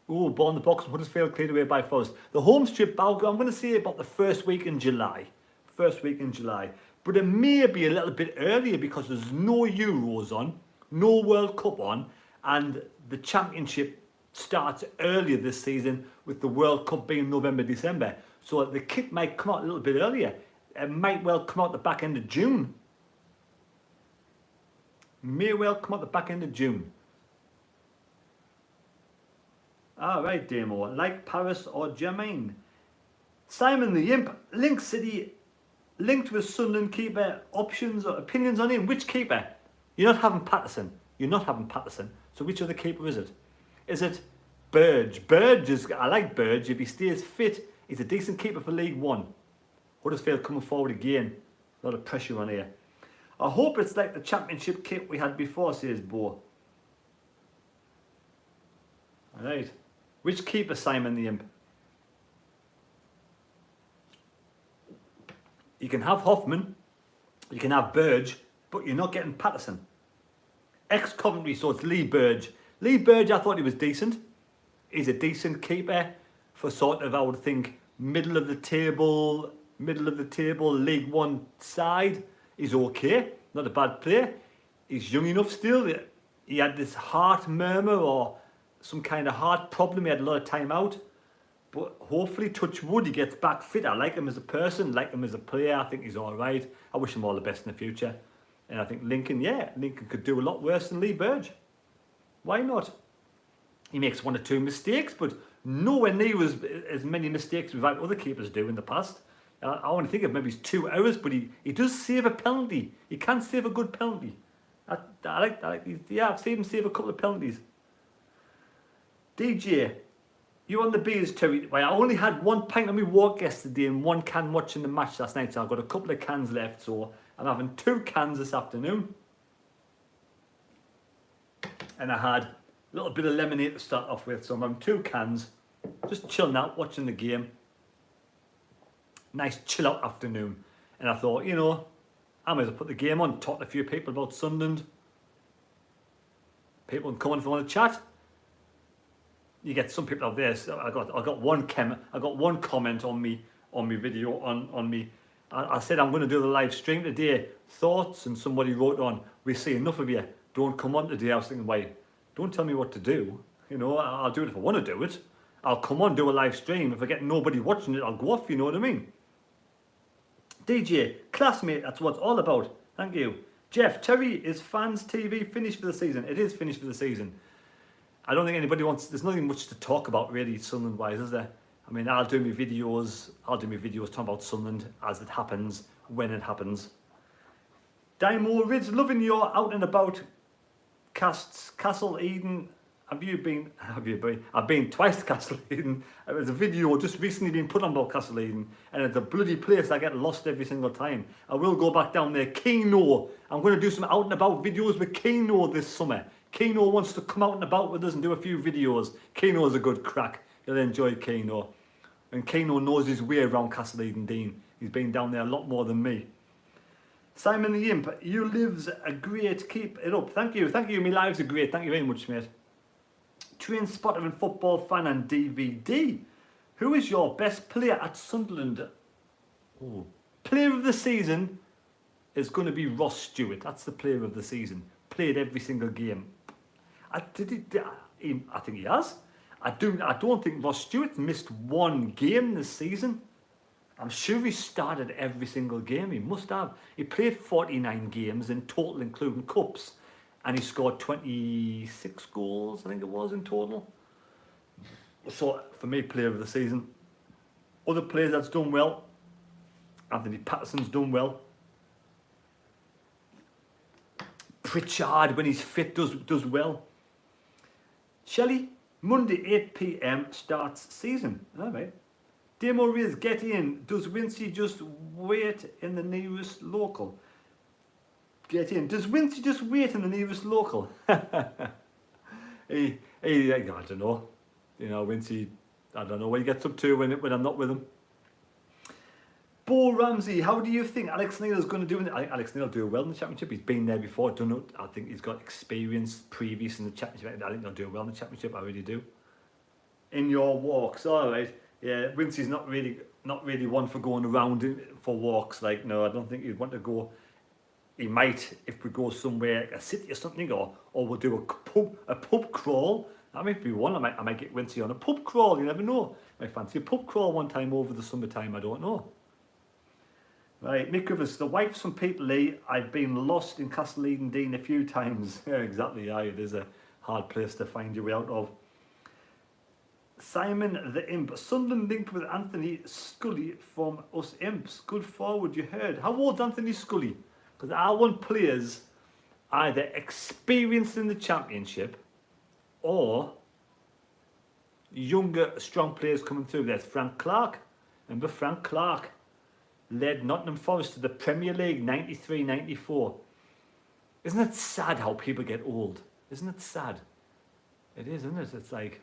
Oh, ball in the box. Huddersfield cleared away by Forest. The home strip out, I'm going to say about the first week in July. First week in July. But it may be a little bit earlier because there's no Euros on, no World Cup on, and the Championship starts earlier this season with the World Cup being November, December. So the kit might come out a little bit earlier. It might well come out the back end of June. May well come out the back end of June. All right, Damo. Like Paris or Jermaine. Simon the Imp. Link City linked with Sunderland keeper. Options or opinions on him. Which keeper? You're not having Patterson. You're not having Patterson. So which other keeper is it? Is it Burge? Burge is, I like Burge. If he stays fit, he's a decent keeper for League One. Huddersfield coming forward again. A lot of pressure on here. I hope it's like the Championship kit we had before, says Bo. Alright. Which keeper, Simon the Imp? You can have Hoffman, you can have Burge, but you're not getting Patterson. Ex-Coventry, so it's Lee Burge. Lee Burge, I thought he was decent. He's a decent keeper for sort of, I would think, middle of the table, League One side. He's okay, not a bad player. He's young enough still. He had this heart murmur or some kind of heart problem. He had a lot of time out. But hopefully, touch wood, he gets back fit. I like him as a person, like him as a player. I think he's all right. I wish him all the best in the future. And I think Lincoln could do a lot worse than Lee Burge. Why not? He makes one or two mistakes, but nowhere near as many mistakes we've had other keepers do in the past. I want to think of maybe 2 hours, but he does save a penalty. He can save a good penalty. I like I've seen him save a couple of penalties. DJ, you on the beers, Terry? Well, I only had 1 pint on my walk yesterday and 1 can watching the match last night, so I've got a couple of cans left, so I'm having 2 cans this afternoon. And I had a little bit of lemonade to start off with, so I'm having 2 cans, just chilling out, watching the game. Nice chill out afternoon. And I thought, you know, I might as well put the game on, talk to a few people about Sunderland. People come on if they want to chat. You get some people out there. So I got one comment on me video on me. I said I'm going to do the live stream today. Thoughts, and somebody wrote on, we see enough of you. Don't come on today. I was thinking, why? Don't tell me what to do. You know, I'll do it if I want to do it. I'll come on, do a live stream. If I get nobody watching it, I'll go off. You know what I mean? DJ, classmate, that's what it's all about. Thank you. Jeff, Terry, is Fans TV finished for the season? It is finished for the season. I don't think anybody wants, there's nothing much to talk about really Sunderland wise, is there? I mean, I'll do my videos talking about Sunderland as it happens, when it happens. Dymo Rids, loving your out and about casts. Castle Eden. Have you been? I've been twice to Castle Eden. There's a video just recently been put on about Castle Eden, and it's a bloody place. I get lost every single time. I will go back down there. Keno. I'm going to do some out and about videos with Keno this summer. Keno wants to come out and about with us and do a few videos. Keno's a good crack. You'll enjoy Keno. And Keno knows his way around Castle Eden Dean. He's been down there a lot more than me. Simon the Imp, you lives a great. Keep it up. Thank you. Thank you. My lives are great. Thank you very much, mate. Train spotter and football fan and DVD. Who is your best player at Sunderland? Oh. Player of the season is going to be Ross Stewart. That's the player of the season. Played every single game. I think he has. I don't think Ross Stewart missed one game this season. I'm sure he started every single game. He must have. He played 49 games in total, including cups. And he scored 26 goals, I think it was, in total. So, for me, player of the season. Other players that's done well. Anthony Patterson's done well. Pritchard, when he's fit, does well. Shelley, Monday 8 p.m. starts season. All right. Demo Riz, get in. Does Wincy just wait in the nearest local? Get in. Does Wincy just wait in the nearest local? I don't know. You know, Wincy, I don't know what he gets up to when I'm not with him. Bo Ramsey, how do you think Alex Neil is going to do? I think Alex Neil will do well in the Championship. He's been there before, done it. I think he's got experience previous in the Championship. I think he'll do well in the Championship. I really do. In your walks, all right. Yeah, Wincy's not really one for going around for walks. Like, no, I don't think he'd want to go. He might, if we go somewhere, a city or something, or we'll do a pub crawl. That might be one. I might get Wincy on a pub crawl. You never know. I might fancy a pub crawl one time over the summertime. I don't know. Right, Nick Rivers, the wife's from Peter Lee. I've been lost in Castle Eden Dean a few times. Yeah, exactly. Yeah, it is a hard place to find your way out of. Simon the Imp, Sunderland linked with Anthony Scully from us Imps. Good forward, you heard. How old's Anthony Scully? Because I want players either experienced in the Championship or younger, strong players coming through. There's Frank Clark. Remember Frank Clark led Nottingham Forest to the Premier League 93-94. Isn't it sad how people get old? Isn't it sad? It is, isn't it? It's like,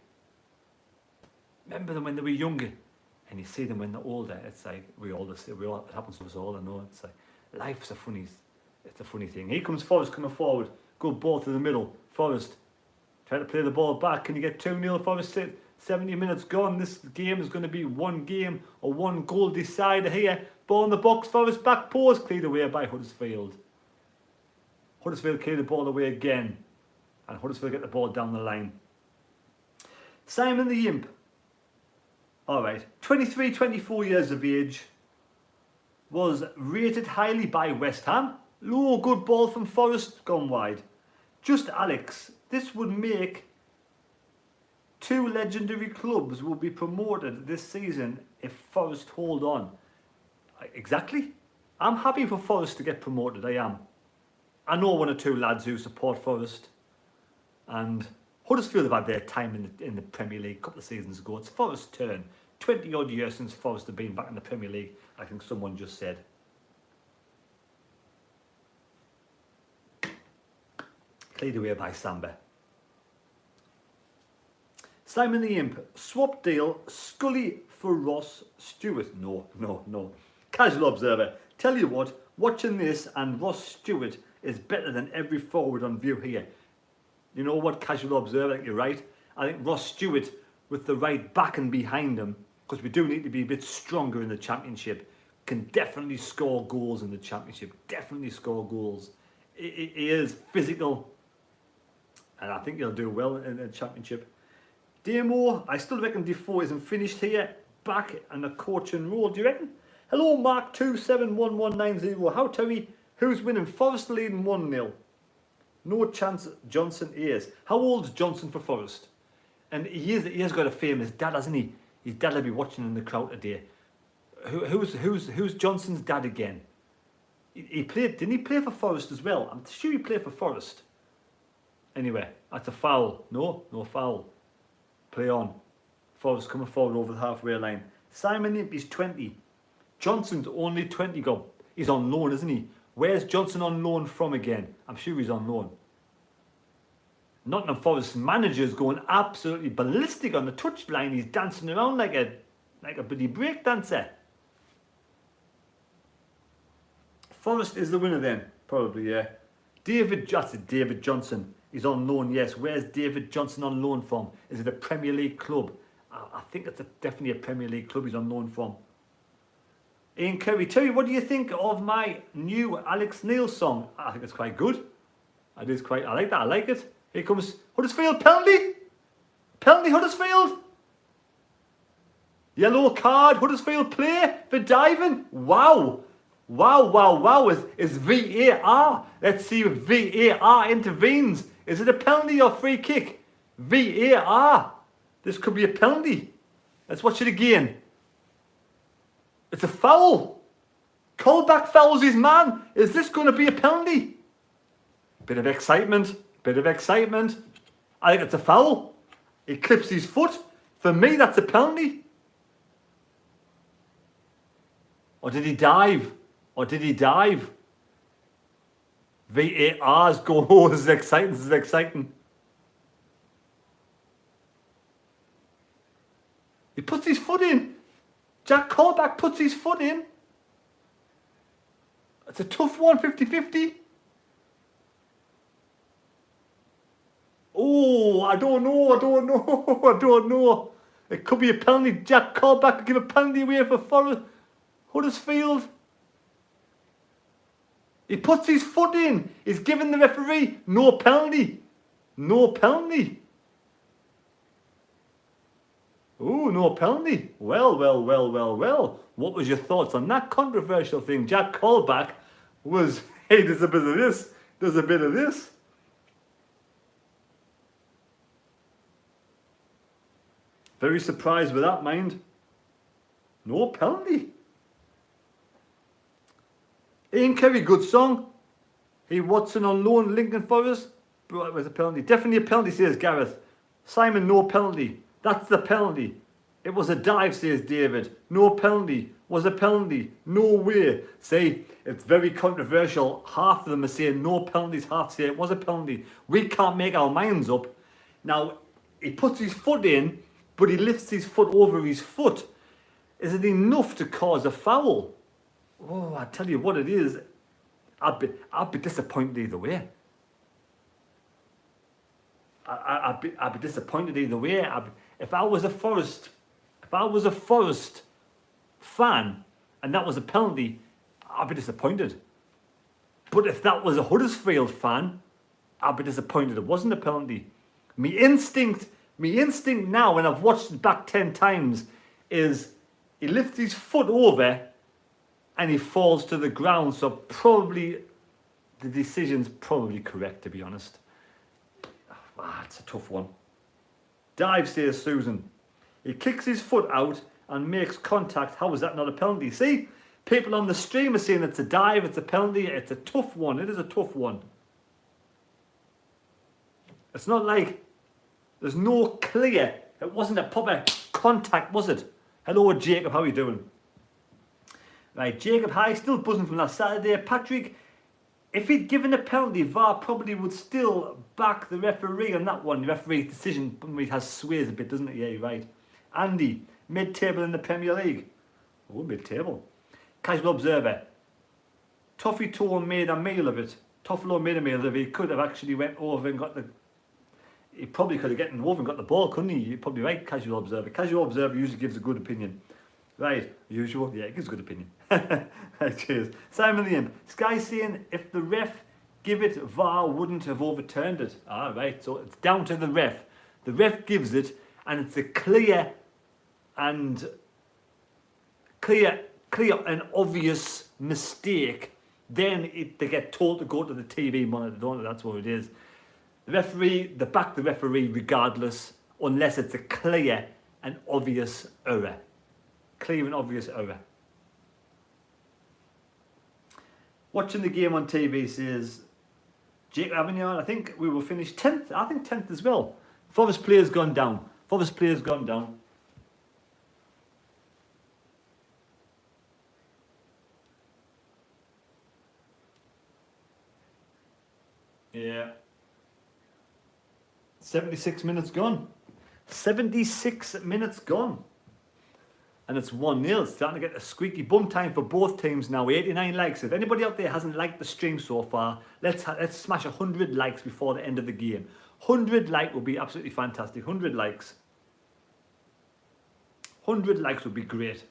remember them when they were younger, and you see them when they're older. It's like it happens to us all. I know. It's like life's it's a funny thing. Here comes Forrest coming forward. Good ball to the middle. Forrest try to play the ball back. Can you get 2-0? Forrest 70 minutes gone. This game is going to be one game or one goal decider here. Ball in the box. Forrest back post cleared away by Huddersfield. Huddersfield cleared the ball away again, and Huddersfield get the ball down the line. Simon the Imp. All right, 23, 24 years of age, was rated highly by West Ham. Low, good ball from Forrest, gone wide. Just Alex, this would make 2 legendary clubs will be promoted this season if Forrest hold on. Exactly. I'm happy for Forrest to get promoted, I am. I know 1 or 2 lads who support Forrest, and Huddersfield have had their time in the Premier League a couple of seasons ago. It's Forrest's turn. 20 odd years since Forrest have been back in the Premier League, I think someone just said. Cleared away by Samba. Simon the Imp, swap deal, Scully for Ross Stewart. No. Casual observer, tell you what, watching this and Ross Stewart is better than every forward on view here. You know what, casual observer, I think you're right. I think Ross Stewart, with the right back and behind him, because we do need to be a bit stronger in the Championship, can definitely score goals in the Championship. Definitely score goals. He is physical, and I think he'll do well in the Championship. Demo, I still reckon Defoe isn't finished here. Back and a coaching role, do you reckon? Hello, Mark 271190. How Terry? Who's winning? Forest leading 1-0. No chance Johnson is. How old's Johnson for Forest? And he has got a famous dad, hasn't he? His dad will be watching in the crowd today. Who's Johnson's dad again? He played, didn't he play for Forest as well? I'm sure he played for Forest. Anyway, that's a foul. No foul. Play on. Forest coming forward over the halfway line. Simon Impey's 20. Johnson's only 20 go. He's on loan, isn't he? Where's Johnson on loan from again? I'm sure he's on loan. Nottingham Forest manager's going absolutely ballistic on the touchline. He's dancing around like a bloody break dancer. Forest is the winner then, probably, yeah. David Johnson. He's on loan, yes. Where's David Johnson on loan from? Is it a Premier League club? I think it's definitely a Premier League club he's on loan from. Ian Curry, Terry, what do you think of my new Alex Neil song? I think it's quite good. I like that, I like it. Here comes Huddersfield, penalty! Penalty, Huddersfield! Yellow card, Huddersfield play for diving. Wow! Wow, is VAR. Let's see if VAR intervenes. Is it a penalty or free kick? VAR. This could be a penalty. Let's watch it again. It's a foul. Colback fouls his man. Is this going to be a penalty? Bit of excitement. I think it's a foul. He clips his foot. For me, that's a penalty. Or did he dive? VAR's going, oh, this is exciting. He puts his foot in. Jack Colback puts his foot in. It's a tough one, 50-50. Oh, I don't know. It could be a penalty. Jack Colback could give a penalty away for Huddersfield. He puts his foot in. He's giving the referee no penalty. Oh, no penalty. Well. What was your thoughts on that controversial thing? Jack Colback was, hey, there's a bit of this. Very surprised with that, mind. No penalty. Ian Kerry, good song. He Watson on loan, Lincoln Forest. But it was a penalty. Definitely a penalty, says Gareth. Simon, no penalty. That's the penalty. It was a dive, says David. No penalty. Was a penalty. No way. Say, it's very controversial. Half of them are saying no penalties, half say it was a penalty. We can't make our minds up. Now, he puts his foot in, but he lifts his foot over his foot. Is it enough to cause a foul? Oh, I tell you what it is. I'd be disappointed either way. I'd be disappointed either way. If I was a Forest fan and that was a penalty, I'd be disappointed. But if that was a Huddersfield fan, I'd be disappointed it wasn't a penalty. My instinct now, when I've watched it back 10 times, is he lifts his foot over and he falls to the ground. So probably the decision's probably correct, to be honest. It's a tough one. Dive, says Susan. He kicks his foot out and makes contact. How is that not a penalty? See, people on the stream are saying it's a dive, it's a penalty. It's a tough one. It is a tough one. It's not like there's no clear. It wasn't a proper contact, was it? Hello, Jacob. How are you doing? Right, Jacob, hi. Still buzzing from that Saturday. Patrick, if he'd given a penalty, VAR probably would still back the referee on that one. The referee's decision has sways a bit, doesn't it? Yeah, you're right. Andy, mid-table in the Premier League. Oh, mid-table. Casual observer. Toffee Toe made a meal of it. Toffalo made a meal of it. He could have actually went over and got the... He probably could have gotten over and got the ball, couldn't he? You're probably right, casual observer. Casual observer usually gives a good opinion. Right, usual? Yeah, it gives a good opinion. Right, cheers. Simon Liam. Sky saying if the ref give it, VAR wouldn't have overturned it. Ah, right, so it's down to the ref. The ref gives it, and it's a clear and obvious mistake. Then they get told to go to the TV monitor, don't they? That's what it is. The referee, they back the referee regardless, unless it's a clear and obvious error. Clear and obvious error. Watching the game on TV says Jake Avignon, I think we will finish 10th. I think 10th as well. Forest player's gone down. Forest player's gone down. Yeah. 76 minutes gone. 76 minutes gone. And it's 1-0. It's starting to get a squeaky bum time for both teams now. 89 likes. If anybody out there hasn't liked the stream so far, let's smash 100 likes before the end of the game. 100 likes would be absolutely fantastic. 100 likes. 100 likes would be great.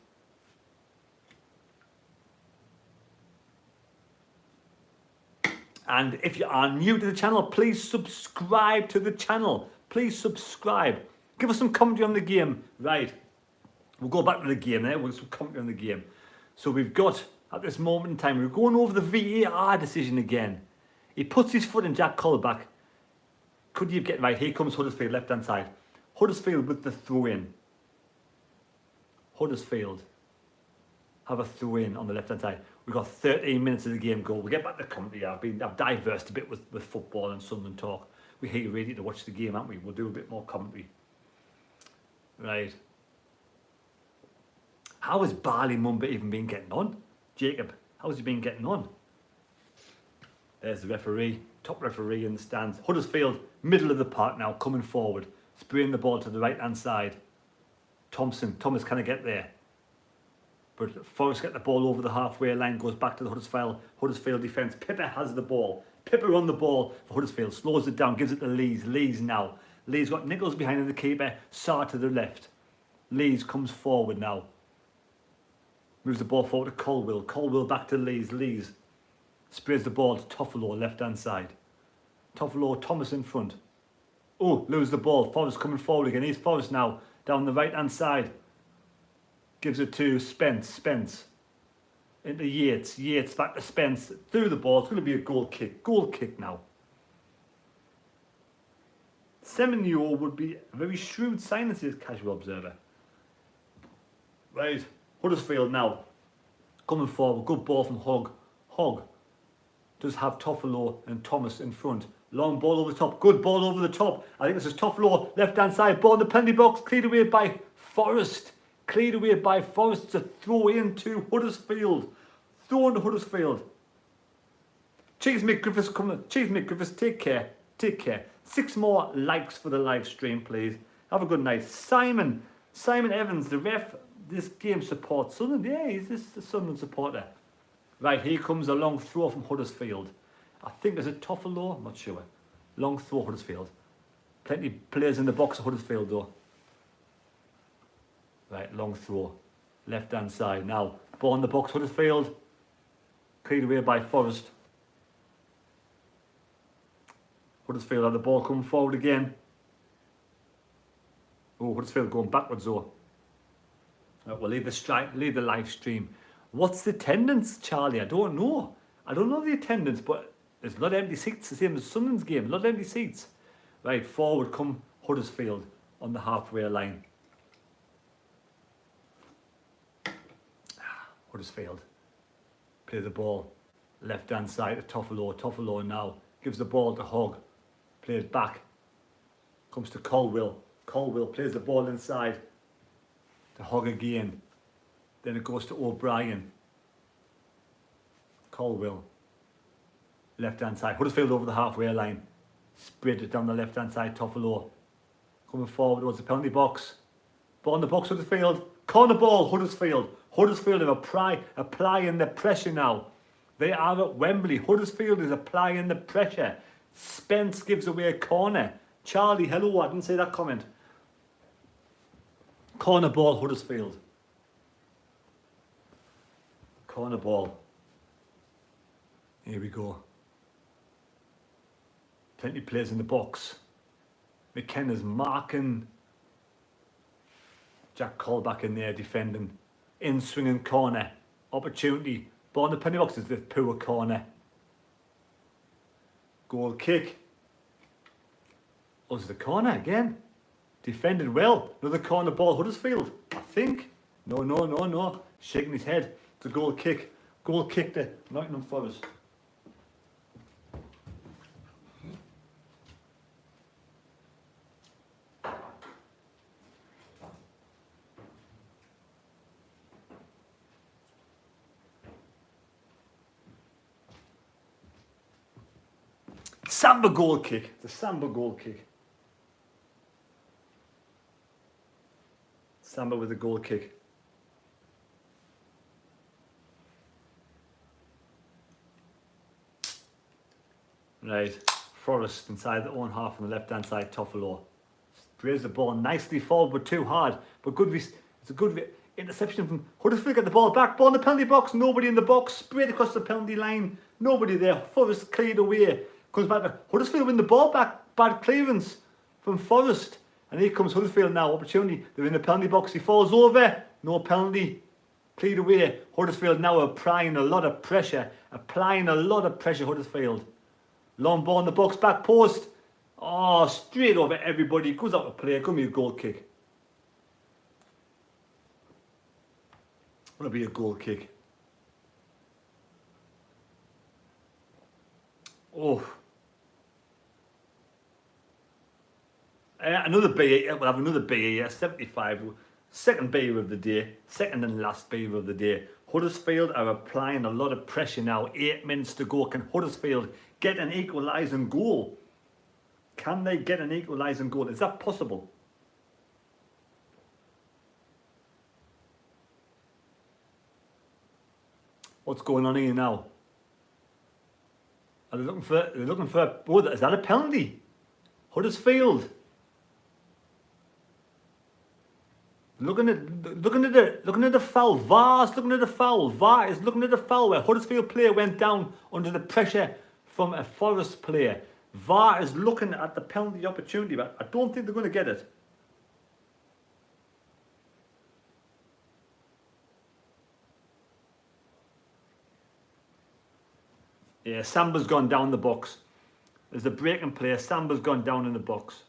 And if you are new to the channel, please subscribe to the channel. Please subscribe. Give us some commentary on the game. Right. We'll go back to the game there. We'll some commentary on the game. So we've got, at this moment in time, we're going over the VAR decision again. He puts his foot in Jack Colback. Could you get right? Here comes Huddersfield, left-hand side. Huddersfield with the throw-in. Huddersfield have a throw-in on the left-hand side. We've got 13 minutes of the game go. We'll get back to commentary. I've diversed a bit with football and Sunderland talk. We're here ready to watch the game, aren't we? We'll do a bit more commentary. Right. How has Barley Mumba even been getting on? Jacob, how has he been getting on? There's the referee, top referee in the stands. Huddersfield, middle of the park now, coming forward. Spraying the ball to the right-hand side. Thomas, can I get there? But Forrest get the ball over the halfway line, goes back to the Huddersfield defence. Pippa has the ball. Pippa on the ball for Huddersfield, slows it down, gives it to Lees. Lees now. Lees got Nichols behind the keeper, Sarr to the left. Lees comes forward now. Moves the ball forward to Colwill. Colwill back to Lees. Lees sprays the ball to Toffolo, left-hand side. Toffolo, Thomas in front. Oh, lose the ball. Forrest coming forward again. Here's Forrest now, down the right-hand side. Gives it to Spence. Spence into Yates. Yates back to Spence. Through the ball. It's going to be a goal kick. Goal kick now. 7-year-old would be a very shrewd sign, says casual observer. Right. Huddersfield now. Coming forward. Good ball from Hogg. Hogg does have Toffolo and Thomas in front. Long ball over the top. Good ball over the top. I think this is Toffolo. Left-hand side. Ball in the penalty box. Cleared away by Forrest. Cleared away by Forrest to throw into Huddersfield. Throw into Huddersfield. Cheese McGriffiths coming. Cheese McGriffiths, take care. Take care. 6 more likes for the live stream, please. Have a good night. Simon Evans, the ref. This game supports Sunderland. Yeah, he's this the Sunderland supporter. Right, here comes a long throw from Huddersfield. I think there's a Toffolo. I'm not sure. Long throw Huddersfield. Plenty of players in the box of Huddersfield though. Right, long throw. Left-hand side. Now, ball in the box, Huddersfield. Cleared away by Forrest. Huddersfield have the ball coming forward again. Oh, Huddersfield going backwards though. Right, we'll leave the live stream. What's the attendance, Charlie? I don't know. I don't know the attendance, but there's a lot of empty seats, the same as Sunderland's game. A lot of empty seats. Right, forward come Huddersfield on the halfway line. Huddersfield play the ball left-hand side to Toffolo. Toffolo now gives the ball to Hogg. Plays back. Comes to Colwill. Colwill plays the ball inside to Hogg again. Then it goes to O'Brien. Colwill. Left-hand side. Huddersfield over the halfway line. Spread it down the left-hand side. Toffolo. Coming forward towards the penalty box. Ball in the box, Huddersfield. Corner ball, Huddersfield. Huddersfield are applying the pressure now. They are at Wembley. Huddersfield is applying the pressure. Spence gives away a corner. Charlie, hello, I didn't say that comment. Corner ball, Huddersfield. Corner ball. Here we go. Plenty of players in the box. McKenna's marking. Jack Colback in there defending. In swinging corner. Opportunity. Ball in the penalty box is the poor corner. Goal kick. Oh, it's the corner again. Defended well. Another corner ball, Huddersfield. I think. No. Shaking his head. It's a goal kick. Goal kick to Nottingham Forest. Samba goal kick. The Samba goal kick. Samba with a goal kick. Right, Forest inside the own half on the left hand side, Toffolo. Sprays the ball nicely forward but too hard. But good, it's a good interception from Huddersfield. Get the ball back, ball in the penalty box, nobody in the box, sprayed across the penalty line, nobody there. Forest cleared away. Comes back to Huddersfield, win the ball back, bad clearance from Forest. And here comes Huddersfield now, opportunity. They're in the penalty box, he falls over, no penalty. Cleared away. Huddersfield now applying a lot of pressure, Huddersfield. Long ball in the box, back post. Oh, straight over everybody. Goes out to play. Going to be a goal kick. Going to be a goal kick. Oh. Another BA. We'll have another BA. 75. Second BA of the day. Second and last BA of the day. Huddersfield are applying a lot of pressure now. 8 minutes to go. Can Huddersfield get an equalising goal? Can they get an equalising goal? Is that possible? What's going on here now? Are they looking for? Oh, is that a penalty? Huddersfield. Looking at the foul. VAR's looking at the foul. VAR is looking at the foul where Huddersfield player went down under the pressure from a Forest player. VAR is looking at the penalty opportunity, but I don't think they're going to get it. Yeah, Samba's gone down the box. There's a breaking player. Samba's gone down in the box.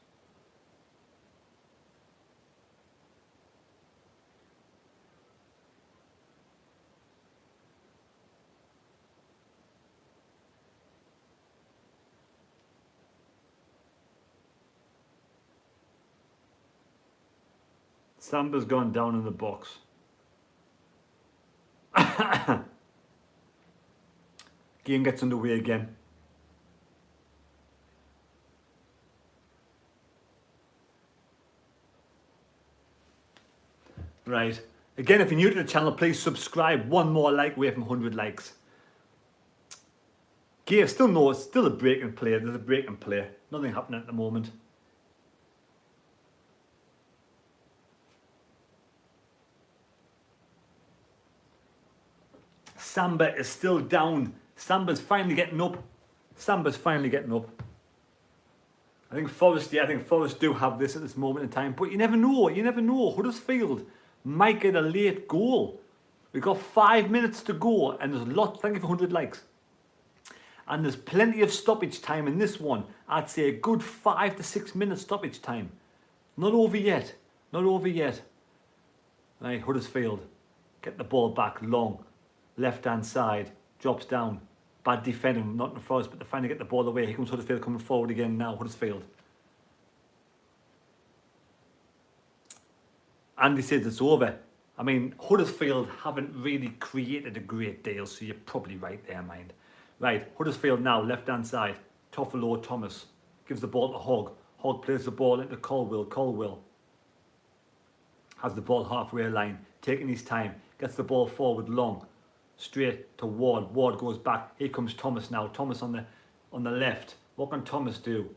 Samba's gone down in the box. Game gets underway again. Right. Again, if you're new to the channel, please subscribe. One more like away from 100 likes. Game still still a breaking player. There's a breaking player. Nothing happening at the moment. Samba is still down. Samba's finally getting up. I think Forest do have this at this moment in time, but you never know. Huddersfield might get a late goal. We've got 5 minutes to go, and there's lots. Thank you for 100 likes. And there's plenty of stoppage time in this one. I'd say a good 5 to 6 minutes stoppage time. Not over yet. Right, Huddersfield. Get the ball back long. Left hand side. Drops down. Bad defending from Nottingham Forest, but they're trying to get the ball away. Here comes Huddersfield coming forward again now. Huddersfield. Andy says it's over. I mean, Huddersfield haven't really created a great deal, so you're probably right there, mind. Right, Huddersfield now, left-hand side. Toffolo Thomas gives the ball to Hogg. Hogg plays the ball into Colwill. Colwill has the ball halfway line, taking his time. Gets the ball forward long, straight to Ward. Ward goes back. Here comes Thomas now. Thomas on the left. What can Thomas do?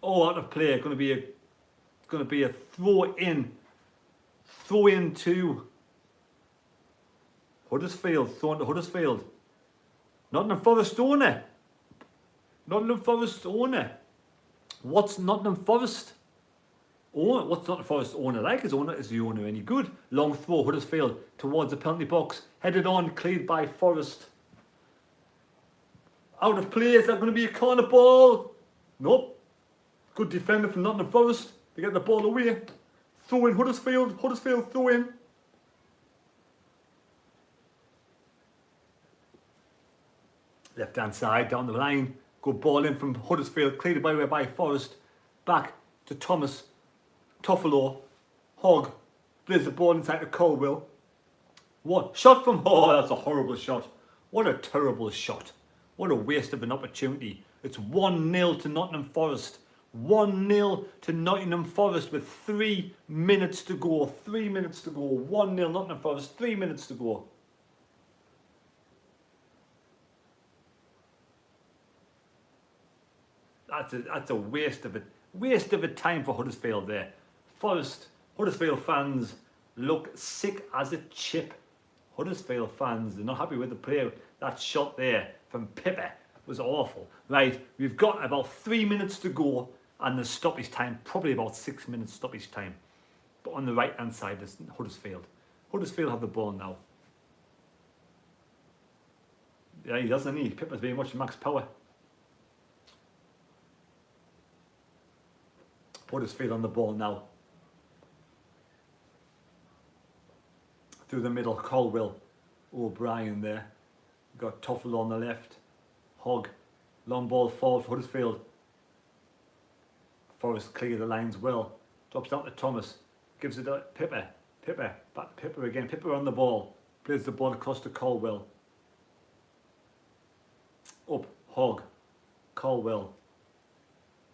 Oh, out of play. Going to be a throw in. Throw in to Huddersfield. Throw into Huddersfield. Nottingham Forest owner. What's Nottingham Forest owner? What's Nottingham Forest owner like? His owner, is the owner any good? Long throw, Huddersfield towards the penalty box. Headed on, cleared by Forest. Out of play. Is that going to be a corner ball? Nope. Good defender from Nottingham Forest. They get the ball away. Throw in Huddersfield. Huddersfield throw in. Left hand side, down the line. Good ball in from Huddersfield, cleared by Forrest. Back to Thomas. Toffolo. Hogg. Plays the ball inside to Colwell. What? Shot from... Oh, that's a horrible shot. What a terrible shot. What a waste of an opportunity. It's 1-0 to Nottingham Forest. 1-0 to Nottingham Forest with 3 minutes to go. 3 minutes to go. 1-0 Nottingham Forest. 3 minutes to go. That's a waste of it. Waste of a time for Huddersfield there. Huddersfield fans look sick as a chip. Huddersfield fans, they're not happy with the play. That shot there from Pippe was awful. Right, we've got about 3 minutes to go and the stoppage time, probably about 6 minutes stoppage time. But on the right hand side is Huddersfield. Huddersfield have the ball now. Yeah, he doesn't need. Pippe's very much max power. Huddersfield on the ball now. Through the middle, Colwell, O'Brien there. Got Toffel on the left. Hogg, long ball forward for Huddersfield. Forrest clear the lines well. Drops down to Thomas. Gives it to Pippe. Pippe, back to Pippe again. Pippe on the ball. Plays the ball across to Colwell. Up, Hogg, Colwell.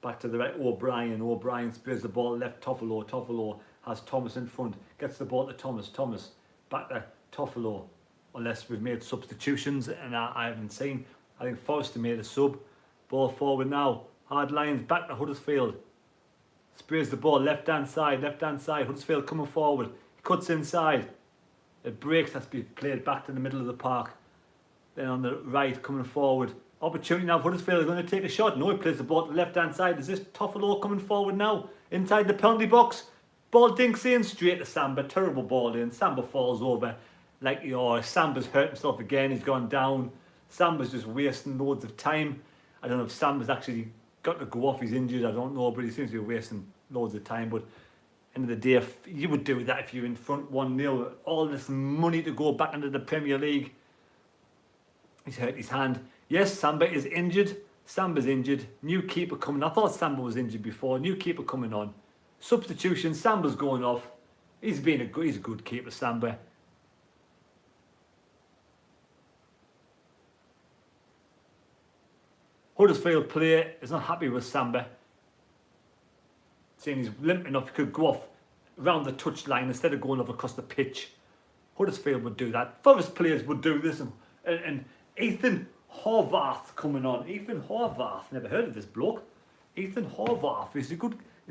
Back to the right, O'Brien. O'Brien spears the ball left, Toffolo. Toffolo has Thomas in front. Gets the ball to Thomas. Thomas back to Toffolo. Unless we've made substitutions and I haven't seen. I think Forrester made a sub. Ball forward now. Hard lines back to Huddersfield. Spears the ball left hand side. Left hand side. Huddersfield coming forward. He cuts inside. It breaks. Has to be played back to the middle of the park. Then on the right coming forward. Opportunity now for Huddersfield. They're going to take a shot. No, he plays the ball to the left hand side. Is this Toffolo coming forward now? Inside the penalty box. Ball dinks in straight to Samba. Terrible ball in. Samba falls over. Like, Samba's hurt himself again. He's gone down. Samba's just wasting loads of time. I don't know if Samba's actually got to go off. He's injured. I don't know. But he seems to be wasting loads of time. But end of the day, if you would do that if you're in front 1-0. All this money to go back into the Premier League. He's hurt his hand. Yes, Samba is injured. Samba's injured. New keeper coming. I thought Samba was injured before. New keeper coming on. Substitution. Samba's going off. He's a good keeper, Samba. Huddersfield player is not happy with Samba. Saying he's limp enough, he could go off around the touchline instead of going off across the pitch. Huddersfield would do that. Forest players would do this. And Ethan Horvath coming on. Ethan Horvath, never heard of this bloke. Ethan Horvath, is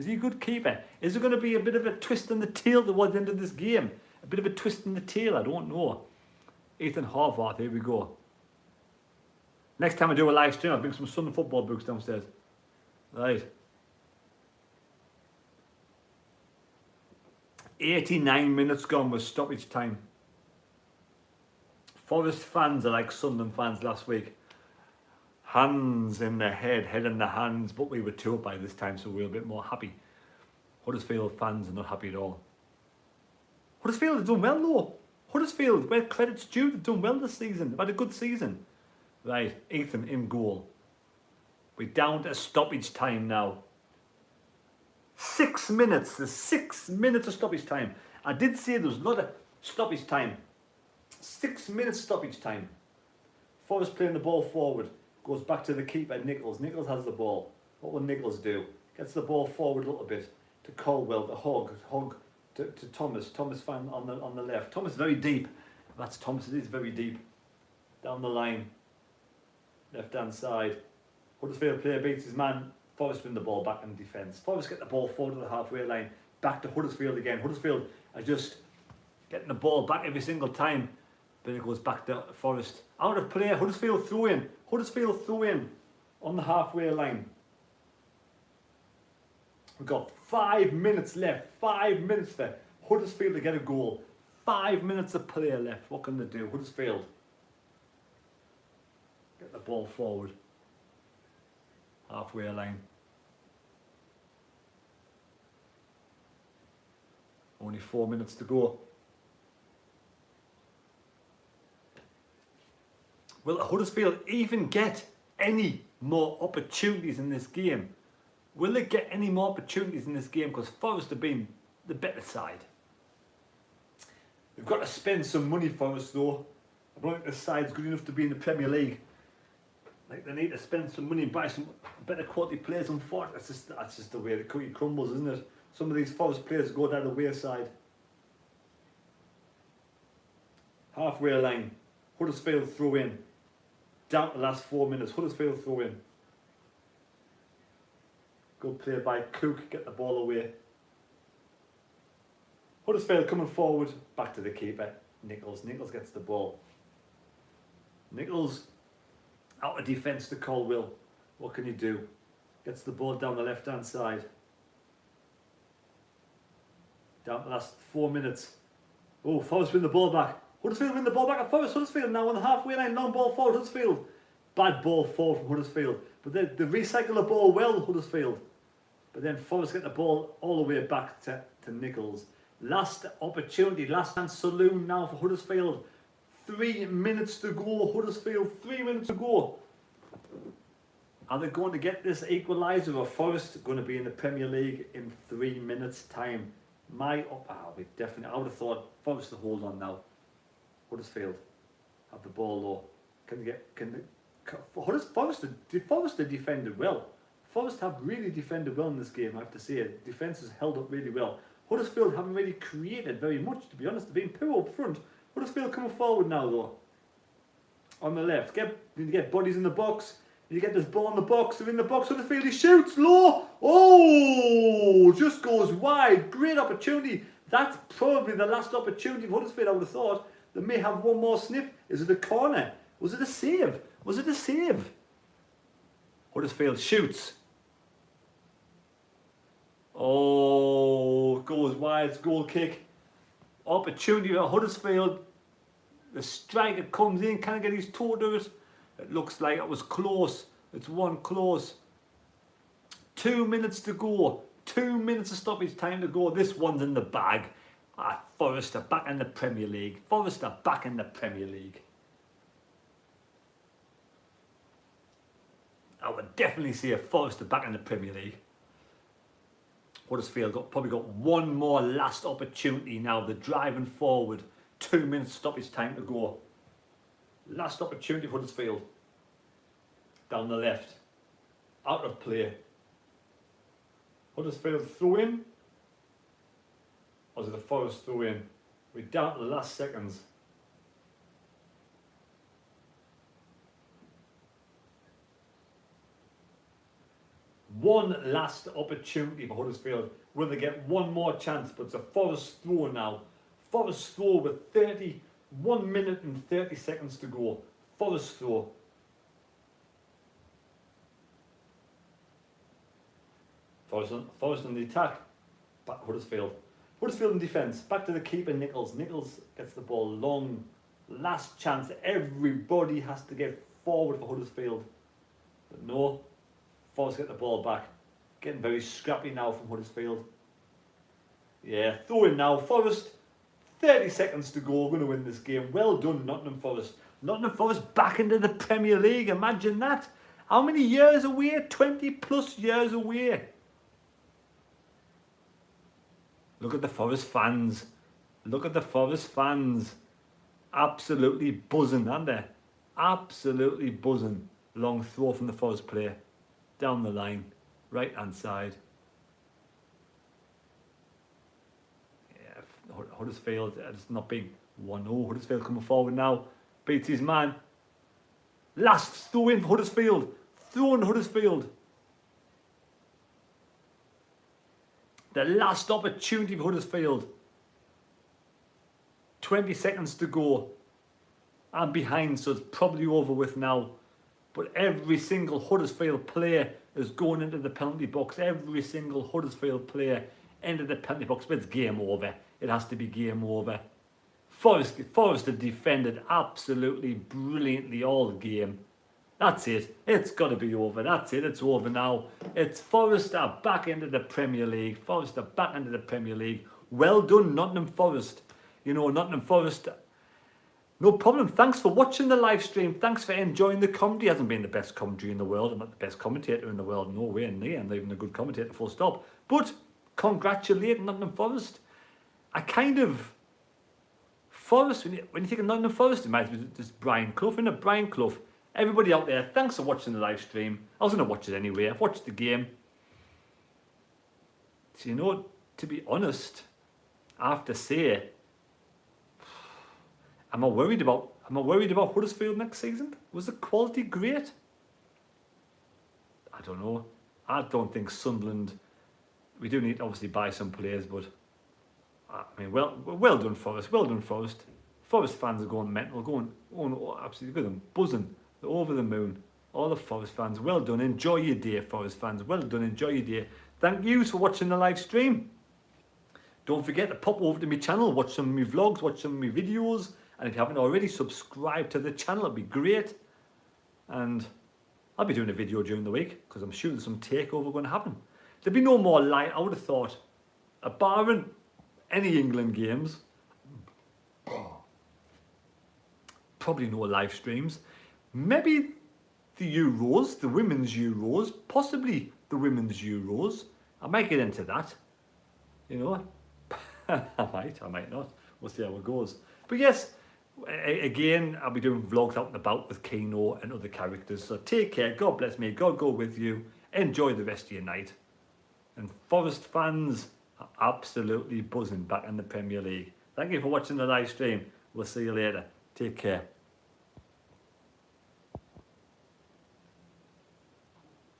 he a good keeper? Is there going to be a bit of a twist in the tail towards the end of this game? A bit of a twist in the tail, I don't know. Ethan Horvath, here we go. Next time I do a live stream, I'll bring some Sunday football books downstairs. Right. 89 minutes gone with stoppage time. Forest fans are like Sunderland fans last week. Hands in the head in the hands, but we were 2 up by this time, so we were a bit more happy. Huddersfield fans are not happy at all. Huddersfield have done well though. Huddersfield, where credit's due, they've done well this season. They've had a good season. Right, Ethan in goal. We're down to stoppage time now. 6 minutes. There's 6 minutes of stoppage time. I did say there was a lot of stoppage time. 6 minutes stoppage time. Forrest playing the ball forward. Goes back to the keeper, Nichols. Nichols has the ball. What will Nichols do? Gets the ball forward a little bit to Colwell, to Hogg to Thomas. Thomas fan on the left. Thomas very deep. That's Thomas. It is very deep. Down the line. Left hand side. Huddersfield player beats his man. Forrest win the ball back in defence. Forrest get the ball forward to the halfway line. Back to Huddersfield again. Huddersfield are just getting the ball back every single time. Then it goes back to Forrest. Out of play. Huddersfield throw in. Huddersfield throw in on the halfway line. We've got 5 minutes left. 5 minutes for Huddersfield to get a goal. 5 minutes of play left. What can they do? Huddersfield. Get the ball forward. Halfway line. Only 4 minutes to go. Will Huddersfield even get any more opportunities in this game? Will they get any more opportunities in this game? Because Forest have been the better side. They've got to spend some money, Forest, though. I don't think this side's good enough to be in the Premier League. Like, they need to spend some money and buy some better quality players. Unfortunately, that's just the way the cookie crumbles, isn't it? Some of these Forest players go down the wayside. Halfway line. Huddersfield throw in. Down to the last 4 minutes. Huddersfield throw in. Good play by Cook. Get the ball away. Huddersfield coming forward. Back to the keeper. Nichols. Nichols gets the ball. Nichols out of defence to Colwill. What can he do? Gets the ball down the left hand side. Down to the last 4 minutes. Oh, Forest win the ball back. Huddersfield win the ball back at Forest. Huddersfield now on the halfway line. Long ball forward. Huddersfield. Bad ball forward from Huddersfield. But they recycle the ball well, Huddersfield. But then Forest get the ball all the way back to Nichols. Last opportunity, last chance saloon now for Huddersfield. 3 minutes to go, Huddersfield. 3 minutes to go. Are they going to get this equaliser, or Forest going to be in the Premier League in 3 minutes' time? I would have thought Forest to hold on now. Huddersfield have the ball though. Forest have defended well. Forest have really defended well in this game, I have to say. Defence has held up really well. Huddersfield haven't really created very much, to be honest. They've been poor up front. Huddersfield coming forward now though. On the left. Need to get bodies in the box. Need to get this ball in the box. They're in the box. Huddersfield, he shoots low. Oh, just goes wide. Great opportunity. That's probably the last opportunity for Huddersfield, I would have thought. They may have one more sniff. Is it a corner? Was it a save? Was it a save? Huddersfield shoots. Oh, goes wide. It's goal kick. Opportunity for Huddersfield. The striker comes in. Can't get his toe to it. It looks like it was close. It's one close. 2 minutes to go. 2 minutes of stoppage time to go. This one's in the bag. Forest are back in the Premier League. Forest are back in the Premier League. I would definitely see a Forest are back in the Premier League. Huddersfield probably got one more last opportunity now. They're driving forward. 2 minutes stoppage time to go. Last opportunity for Huddersfield. Down the left. Out of play. Huddersfield throw in. Or is it the Forest throw in? We're down to the last seconds. One last opportunity for Huddersfield. Will they get one more chance? But it's a Forest throw now. Forest throw with 1 minute and 30 seconds to go. Forest throw. Forest on the attack. Back Huddersfield. Huddersfield in defence. Back to the keeper, Nichols. Nichols gets the ball long. Last chance. Everybody has to get forward for Huddersfield. But no. Forest get the ball back. Getting very scrappy now from Huddersfield. Yeah, throw in now. Forest. 30 seconds to go. We're going to win this game. Well done, Nottingham Forest. Nottingham Forest back into the Premier League. Imagine that. How many years away? 20 plus years away. Look at the Forest fans. Look at the Forest fans. Absolutely buzzing, aren't they? Absolutely buzzing. Long throw from the Forest player. Down the line. Right hand side. Yeah, Huddersfield, it's not big 1-0. Huddersfield coming forward now. Beats his man. Last throw in for Huddersfield. Throw in Huddersfield. The last opportunity for Huddersfield. 20 seconds to go. I'm behind, so it's probably over with now. But every single Huddersfield player is going into the penalty box. Every single Huddersfield player into the penalty box. But it's game over. It has to be game over. Forest have defended absolutely brilliantly all game. That's it. It's got to be over. That's it. It's over now. It's Forest are back into the Premier League. Forest are back into the Premier League. Well done, Nottingham Forest. You know, Nottingham Forest, No problem. Thanks for watching the live stream. Thanks for enjoying the comedy. It hasn't been the best commentary in the world. I'm not the best commentator in the world. No way near. I'm not even a good commentator, full stop. But congratulate Nottingham Forest. I kind of... Forest, when you think of Nottingham Forest, it might be just Brian Clough, isn't it? Brian Clough. Everybody out there, thanks for watching the live stream. I was going to watch it anyway. I've watched the game. So, you know, to be honest, I have to say, am I worried about Huddersfield next season? Was the quality great? I don't know. I don't think Sunderland... We do need to obviously buy some players, but... I mean, well done, Forest. Well done, Forest. Forest fans are going mental, going absolutely good and buzzing. They're over the moon. All the Forest fans, well done. Enjoy your day, Forest fans. Well done. Enjoy your day. Thank you for watching the live stream. Don't forget to pop over to my channel, watch some of my vlogs, watch some of my videos. And if you haven't already, subscribe to the channel. It'd be great. And I'll be doing a video during the week because I'm sure there's some takeover going to happen. There'll be no more live. I would have thought, barring any England games, probably no live streams. Maybe the Euros, the women's Euros, possibly the women's Euros. I might get into that, you know. I might not. We'll see how it goes. But yes, again, I'll be doing vlogs out and about with Keno and other characters. So take care. God bless me. God go with you. Enjoy the rest of your night. And Forest fans are absolutely buzzing back in the Premier League. Thank you for watching the live stream. We'll see you later. Take care.